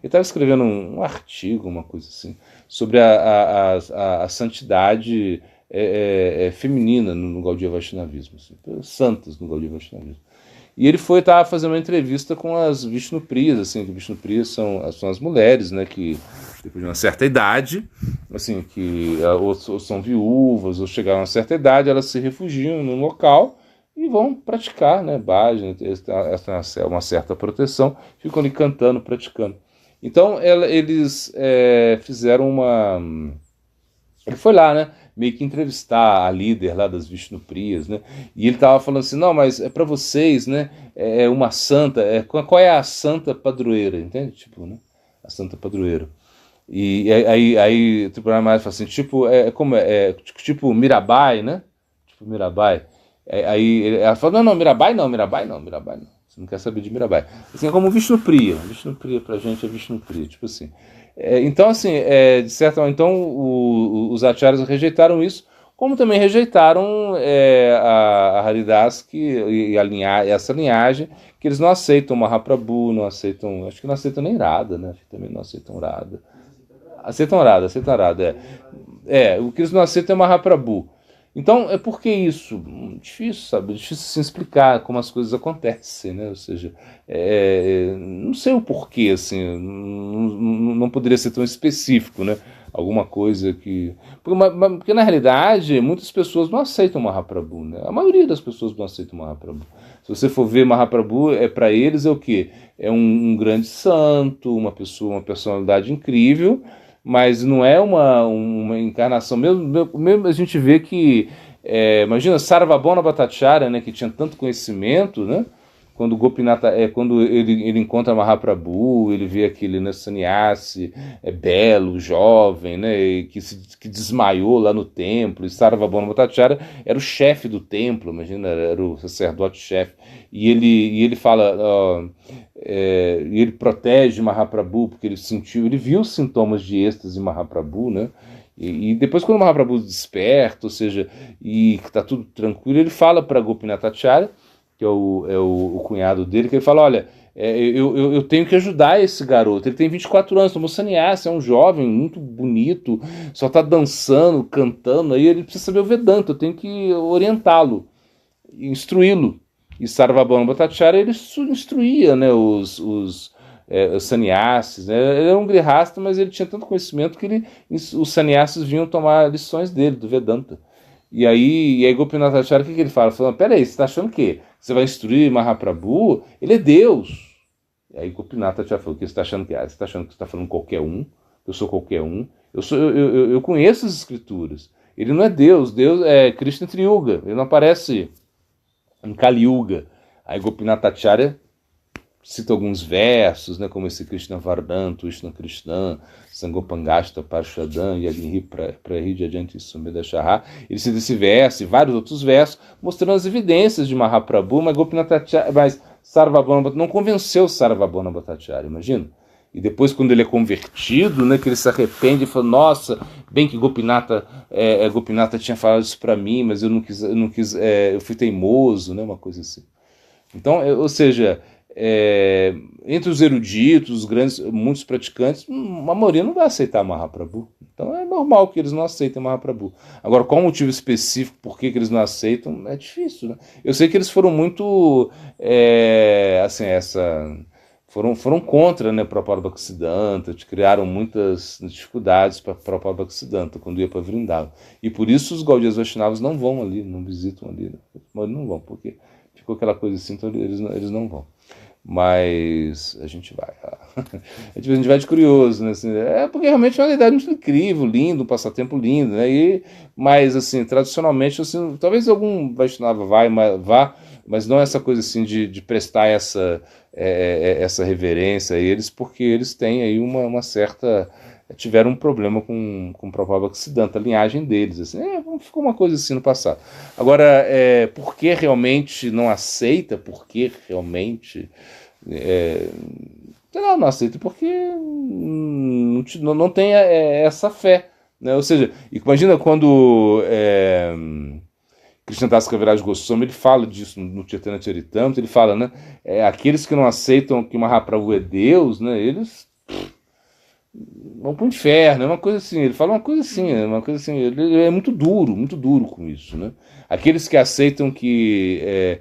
Speaker 1: estava escrevendo um artigo, uma coisa assim, sobre a santidade feminina no Gaudiya Vaishnavismo, assim, santas no Gaudiya Vaishnavismo. E ele estava fazendo uma entrevista com as Vishnupriyas, assim, que Vishnupriyas são as mulheres, né, que depois de uma certa idade, assim, que ou são viúvas, ou chegaram a uma certa idade, elas se refugiam num local e vão praticar, né, bhajan, uma certa proteção, ficam ali cantando, praticando. Então eles fizeram uma... Ele foi lá, né, meio que entrevistar a líder lá das Vishnupriyas, né, e ele tava falando assim, não, mas para vocês, né, é uma santa, qual é a santa padroeira, entende? Tipo, né, a santa padroeira. E aí o Tribunal mais fala assim, tipo Mirabai, né, tipo Mirabai. Aí ela fala, não, Mirabai não. Você não quer saber de Mirabai. Assim, é como Vishnupriya pra gente é Vishnupriya, tipo assim. Então, assim, de certa forma, então, os acharyas rejeitaram isso, como também rejeitaram a Haridas e essa linhagem, que eles não aceitam Mahaprabhu, não aceitam, acho que não aceitam nem Radha, né? Acho que também não aceitam Radha. Aceitam Radha. O que eles não aceitam é Mahaprabhu. Então, por que isso? Difícil, sabe? Difícil se explicar como as coisas acontecem, né? Ou seja, não sei o porquê, assim, não poderia ser tão específico, né? Alguma coisa que... Porque, na realidade, muitas pessoas não aceitam Mahaprabhu, né? A maioria das pessoas não aceitam Mahaprabhu. Se você for ver Mahaprabhu, para eles é o quê? É um grande santo, uma personalidade incrível, mas não é uma encarnação. Mesmo a gente vê que, imagina, Sarvabhauma Bhattacharya, né, que tinha tanto conhecimento, né, quando Gopinata, quando ele encontra Mahaprabhu, ele vê aquele, né, sannyasi, belo, jovem, né, que desmaiou lá no templo, e Sarvabhauma Bhattacharya era o chefe do templo, imagina, era o sacerdote-chefe, e ele fala... e ele protege Mahaprabhu porque ele viu os sintomas de êxtase de Mahaprabhu, né? E depois quando Mahaprabhu desperta, ou seja, e está tudo tranquilo, ele fala para Gopinathacharya, que é o cunhado dele, que ele fala, olha, eu tenho que ajudar esse garoto, ele tem 24 anos, tomou sannyasa, é um jovem muito bonito, só está dançando, cantando, aí ele precisa saber o Vedanta, eu tenho que orientá-lo, instruí-lo. E Sarvabhauma Bhattacharya, ele instruía, né, os sannyasis, né? Ele era um grihasta, mas ele tinha tanto conhecimento que os sannyasis vinham tomar lições dele, do Vedanta. E aí Gopinathacharya, o que ele fala? Falando, peraí, você está achando que você vai instruir Mahaprabhu? Ele é Deus. E aí Gopinathacharya falou, o que você está achando que? Você está achando que você está falando qualquer um? Eu sou qualquer um? Eu conheço as escrituras. Ele não é Deus, Deus é Krishna Triyuga, ele não aparece em Kali Yuga. Aí Gopinathacharya cita alguns versos, né, como esse Krishna Vardhan, Krishna Krishna, Sangopangasta Parshadam, Yagnihi Prahidya Janti Sumeda Shaha. Ele cita esse verso e vários outros versos, mostrando as evidências de Mahaprabhu, mas Sarvabhauma não convenceu Sarvabhauma Bhattacharya, imagina. E depois, quando ele é convertido, né, que ele se arrepende e fala, nossa, bem que Gopinatha tinha falado isso para mim, mas eu não quis, eu fui teimoso, né, uma coisa assim. Então, ou seja, entre os eruditos, os grandes, muitos praticantes, a maioria não vai aceitar Mahaprabhu. Então é normal que eles não aceitem Mahaprabhu. Agora, qual o motivo específico por que eles não aceitam, é difícil, né? Eu sei que eles foram muito, foram contra, né, Prabhupada Bhaktisiddhanta, criaram muitas dificuldades para Prabhupada Bhaktisiddhanta quando ia para Vrindavan. E por isso os Gaudiyas Vaishnavas não vão ali, não visitam ali, né? Mas não vão, porque ficou aquela coisa assim, então eles não vão. Mas a gente vai. A gente vai de curioso, né? Assim, porque realmente é uma idade muito incrível, lindo, um passatempo lindo, né? Mas, assim, tradicionalmente, assim, talvez algum Vaishnava vá, mas não essa coisa assim de prestar essa reverência a eles, porque eles têm aí uma certa... tiveram um problema com o Prabhupada Bhaktisiddhanta, a linhagem deles, assim, ficou uma coisa assim no passado. Agora, por que realmente não aceita? Por que realmente não aceita? Porque não tem essa fé, né? Ou seja, imagina quando Krishnadas Kaviraj Goswami, ele fala disso no Chaitanya Charitamrita, ele fala, né, aqueles que não aceitam que Mahaprabhu é Deus, né, eles vão para o inferno, é uma coisa assim, ele fala uma coisa assim, ele é muito duro com isso, né? Aqueles que aceitam que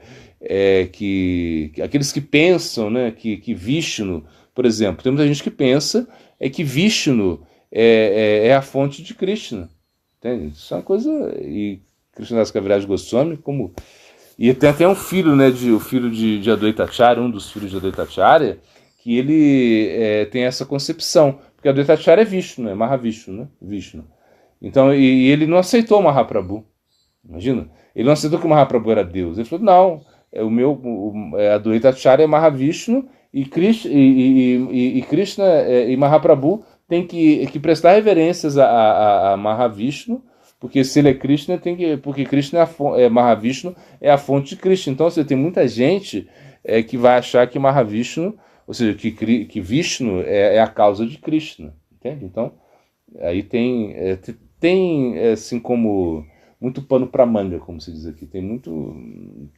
Speaker 1: aqueles que pensam, né, que Vishnu, por exemplo, tem muita gente que pensa que Vishnu é a fonte de Krishna, entende? Isso é uma coisa, e Krishnadas Kaviraj Goswami, e tem até um filho, né, o filho de Advaita Acharya, um dos filhos de Advaita Acharya, que ele tem essa concepção, porque Advaita Acharya é Vishnu, é Mahavishnu, né? Vishnu. Então, e ele não aceitou Mahaprabhu, imagina, ele não aceitou que o Mahaprabhu era Deus, ele falou, não, Advaita Acharya é Mahavishnu, e Krishna e Mahaprabhu tem que prestar reverências a Mahavishnu, porque se ele é Krishna, porque Krishna Mahavishnu é a fonte de Krishna. Então, você tem muita gente que vai achar que Mahavishnu, ou seja, que Vishnu é a causa de Krishna, entende? Então, aí tem assim como muito pano para manga, como se diz aqui. Tem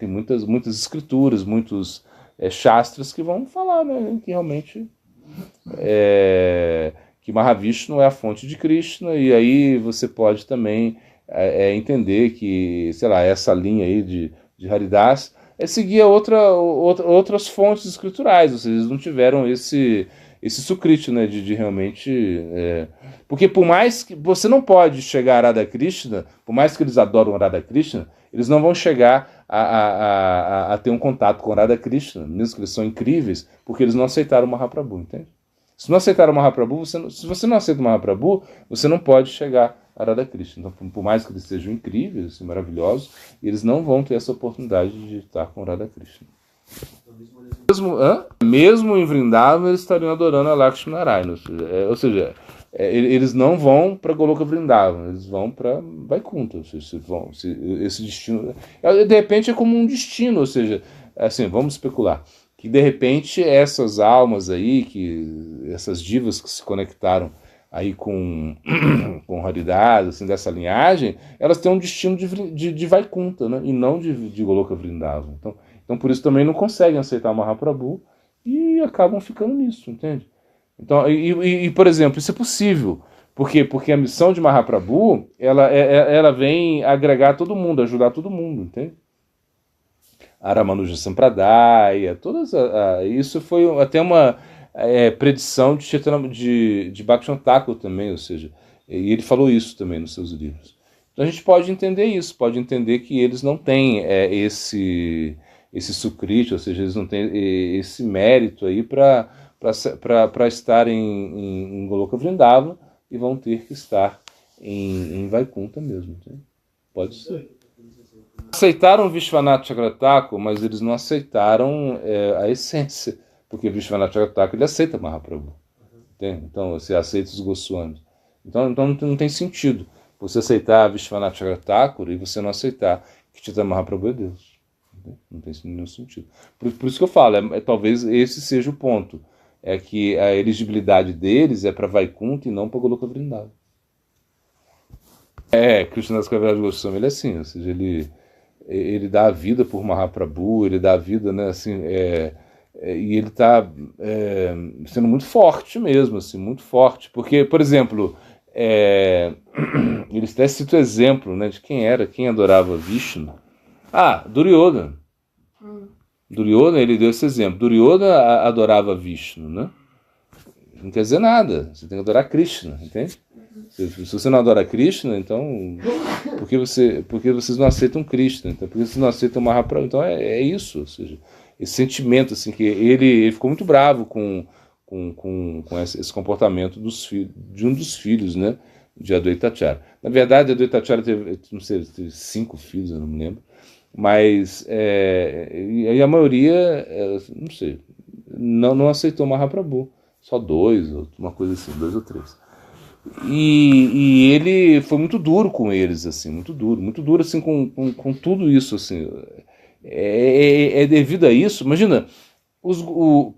Speaker 1: muitas escrituras, muitos shastras que vão falar, né, que realmente que Mahavishnu é a fonte de Krishna, e aí você pode também entender que, sei lá, essa linha aí de Haridas seguir outras fontes escriturais, ou seja, eles não tiveram esse sukriti, né, de realmente... porque por mais que você não pode chegar a Radha Krishna, por mais que eles adoram Radha Krishna, eles não vão chegar a ter um contato com Radha Krishna, mesmo que eles são incríveis, porque eles não aceitaram o Mahaprabhu, entende? Se não aceitaram o Mahaprabhu, se você não aceita o Mahaprabhu, você não pode chegar a Radha Krishna. Então, por mais que eles sejam incríveis, assim, maravilhosos, eles não vão ter essa oportunidade de estar com Radha Krishna. Mesmo em Vrindavan, eles estariam adorando a Lakshmi Narayana. Ou seja, eles não vão para Goloka Vrindavan, eles vão para Vaikuntha. Ou seja, esse destino... De repente é como um destino, ou seja, assim, vamos especular. Que de repente essas almas aí, essas divas que se conectaram aí com Haridas, assim, dessa linhagem, elas têm um destino de Vaikuntha, né? E não de Goloka Vrindavan. Então por isso também não conseguem aceitar o Mahaprabhu e acabam ficando nisso, entende? Então, por exemplo, isso é possível. Por quê? Porque a missão de Mahaprabhu, ela vem agregar todo mundo, ajudar todo mundo, entende? Aramanuja Sampradaya, isso foi até uma predição de Bhaktivinoda Thakur também, ou seja, e ele falou isso também nos seus livros. Então a gente pode entender isso, pode entender que eles não têm esse sukriti, ou seja, eles não têm esse mérito aí para estar em Goloka Vrindavan e vão ter que estar em Vaikuntha mesmo. Entende? Pode ser. Aceitaram Vishwanath Chakravarti, mas eles não aceitaram a essência, porque Vishwanath Chakravarti ele aceita Mahaprabhu. Entende? Então você aceita os Goswamis. Então não tem sentido você aceitar Vishwanath Chakravarti e você não aceitar que Chaitanya Mahaprabhu é Deus. Entende? Não tem nenhum sentido. Por isso que eu falo, talvez esse seja o ponto, é que a elegibilidade deles é para Vaikuntha e não para Goloka Vrindavan. Krishnadas Kaviraj Goswami, ele é assim, ou seja, ele dá a vida por Mahaprabhu, ele dá a vida, né, assim, e ele está sendo muito forte mesmo, assim, muito forte, porque, por exemplo, ele até cita o exemplo, né, de quem adorava Vishnu. Duryodhana. Duryodhana, ele deu esse exemplo. Duryodhana adorava Vishnu, né? Não quer dizer nada. Você tem que adorar Krishna, entende? Se você não adora Krishna, então por que vocês não aceitam Krishna? Então, por que vocês não aceitam Mahaprabhu? Então é isso, ou seja, esse sentimento assim que ele ficou muito bravo com esse comportamento de um dos filhos, né, de Adwaitacharya. Na verdade, Adwaitacharya teve, não sei, teve 5 filhos, eu não me lembro, mas e a maioria, não sei, não aceitou Mahaprabhu, só 2, ou uma coisa assim, 2 ou 3. E ele foi muito duro com eles, assim, muito duro assim com tudo isso, assim. Devido a isso, imagina, o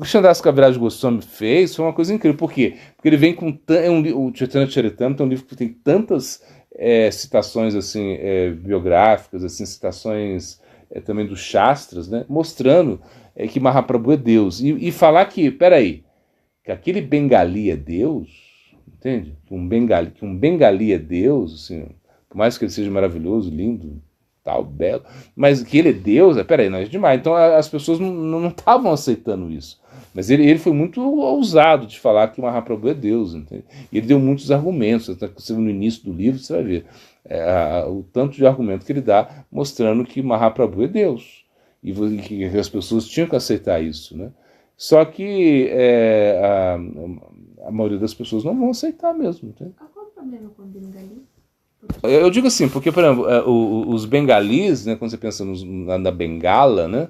Speaker 1: Krishnadas Kaviraj Goswami fez, foi uma coisa incrível. Por quê? Porque ele vem com o Chaitanya Charitamrita é um livro que tem tantas citações assim, biográficas, assim, citações também dos Shastras, né, mostrando que Mahaprabhu é Deus. E falar que, peraí, que aquele Bengali é Deus, entende? Que um Bengali é Deus, assim, por mais que ele seja maravilhoso, lindo, tal, belo, mas que ele é Deus, peraí, não é demais. Então as pessoas não estavam aceitando isso. Mas ele foi muito ousado de falar que Mahaprabhu é Deus, entende? E ele deu muitos argumentos, você no início do livro você vai ver o tanto de argumento que ele dá, mostrando que Mahaprabhu é Deus, e que as pessoas tinham que aceitar isso, né? Só que a maioria das pessoas não vão aceitar mesmo. Entende?
Speaker 2: Qual o problema com o Bengali?
Speaker 1: Eu digo assim, porque, por exemplo, os bengalis, né, quando você pensa na Bengala, né,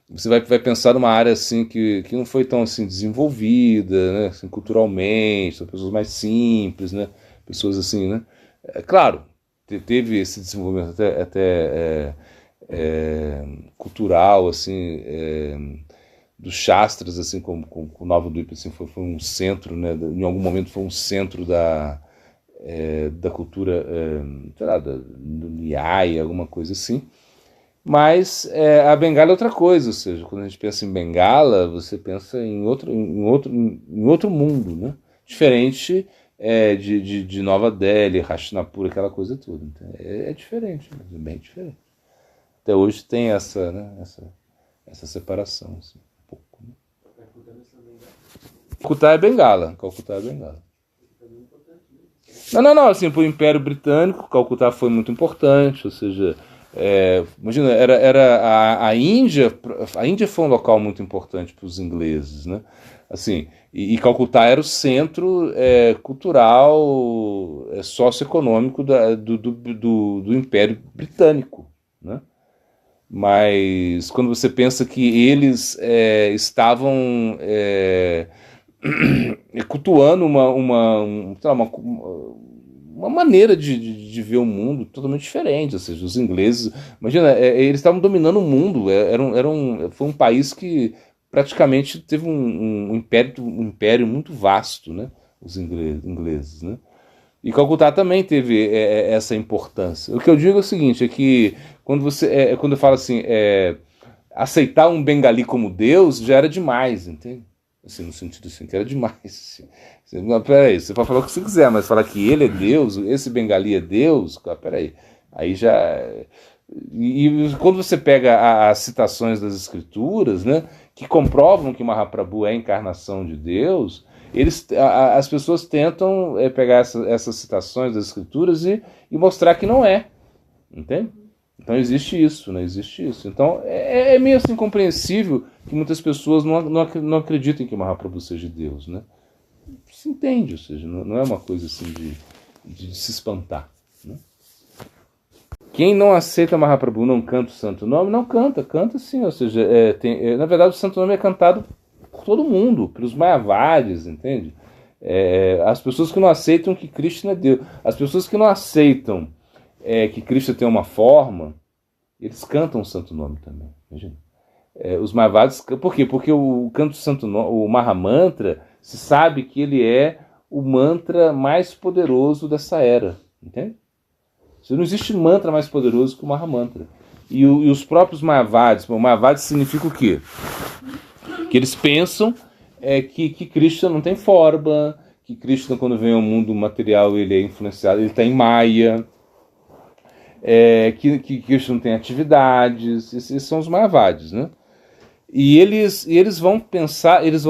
Speaker 1: você vai pensar numa área assim, que não foi tão assim, desenvolvida, né, assim, culturalmente, são pessoas mais simples, né, pessoas assim, né. Claro, teve esse desenvolvimento até cultural, assim, dos Shastras, assim, como o Navadvipa, assim, foi um centro, né, em algum momento foi um centro da cultura, sei lá, do Nyaya, alguma coisa assim. Mas a Bengala é outra coisa, ou seja, quando a gente pensa em Bengala, você pensa em outro mundo, né? Diferente de Nova Delhi, Hastinapura, aquela coisa toda. Então, é diferente, é bem diferente. Até hoje tem essa, né, essa separação, assim, um pouco. Né? Calcutá é Bengala. Calcutá é Bengala. Não, assim, para o Império Britânico, Calcutá foi muito importante, ou seja, imagina, a Índia foi um local muito importante para os ingleses, né? Assim, e Calcutá era o centro cultural, socioeconômico do Império Britânico, né? Mas quando você pensa que eles estavam cultuando uma maneira de ver o mundo totalmente diferente, ou seja, os ingleses, imagina, eles estavam dominando o mundo, foi um país que praticamente teve um império muito vasto, né, os ingleses, né? E Calcutá também teve essa importância. O que eu digo é o seguinte, é que quando eu falo assim, aceitar um bengali como Deus já era demais, entende? Assim, no sentido assim, que era demais. Assim. Peraí, você pode falar o que você quiser, mas falar que ele é Deus, esse bengali é Deus, peraí. Aí já... E quando você pega as citações das escrituras, né, que comprovam que Mahaprabhu é a encarnação de Deus, as pessoas tentam pegar essas citações das escrituras e mostrar que não é. Entende? Então existe isso, né? Existe isso. Então é meio assim compreensível que muitas pessoas não acreditem que Mahaprabhu seja Deus, né? Se entende, ou seja, não é uma coisa assim de se espantar, né? Quem não aceita Mahaprabhu não canta o santo nome? Não canta sim, ou seja, na verdade o santo nome é cantado por todo mundo, pelos Mayavadis, entende? As pessoas que não aceitam que Krishna é Deus, as pessoas que não aceitam que Krishna tem uma forma, eles cantam o santo nome também, imagina. Os Mayavadis, por quê? Porque o canto do santo nome, o Mahamantra, se sabe que ele é o mantra mais poderoso dessa era, entende? Não existe mantra mais poderoso que o Mahamantra. E os próprios Mayavadis, o Mayavadis significa o quê? Que eles pensam que Krishna não tem forma, que Krishna, quando vem ao mundo material, ele é influenciado, ele está em Maya. que Krishna tem atividades, esses são os Mayavadis, né? E eles vão pensar, eles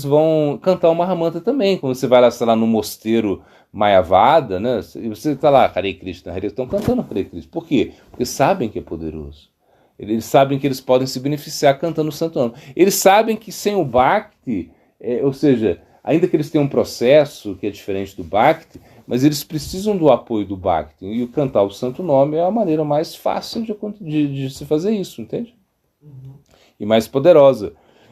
Speaker 1: vão cantar o Mahamantra também. Quando você vai lá, sei lá, no mosteiro Mayavada, né? E você está lá, Hare Krishna, Hare, estão cantando Hare Krishna. Por quê? Porque sabem que é poderoso. Eles sabem que eles podem se beneficiar cantando o santo nome. Eles sabem que sem o Bhakti, ou seja, ainda que eles tenham um processo que é diferente do Bhakti, mas eles precisam do apoio do Bhakti. E cantar o santo nome é a maneira mais fácil de se fazer isso, entende? E mais poderosa.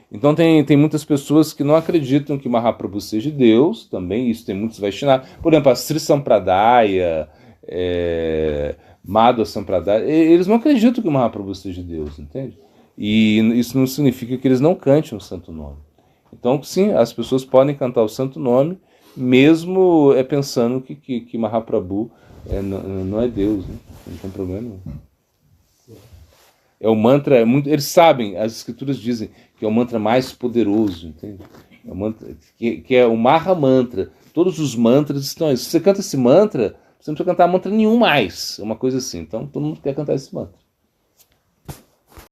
Speaker 1: Então tem muitas pessoas que não acreditam que Mahaprabhu seja Deus, também isso tem muitos Vaishnavas. Por exemplo, a Sri Sampradaya, Madhva Sampradaya, eles não acreditam que o Mahaprabhu seja Deus, entende? E isso não significa que eles não cantem o santo nome. Então, sim, as pessoas podem cantar o santo nome, mesmo pensando que Mahaprabhu não é Deus, né? Não tem problema nenhum. O mantra é muito. Eles sabem, as escrituras dizem que é o mantra mais poderoso, entende? É o mantra, que é o Maha Mantra. Todos os mantras estão aí. Se você canta esse mantra, você não precisa cantar mantra nenhum mais. É uma coisa assim. Então todo mundo quer cantar esse mantra.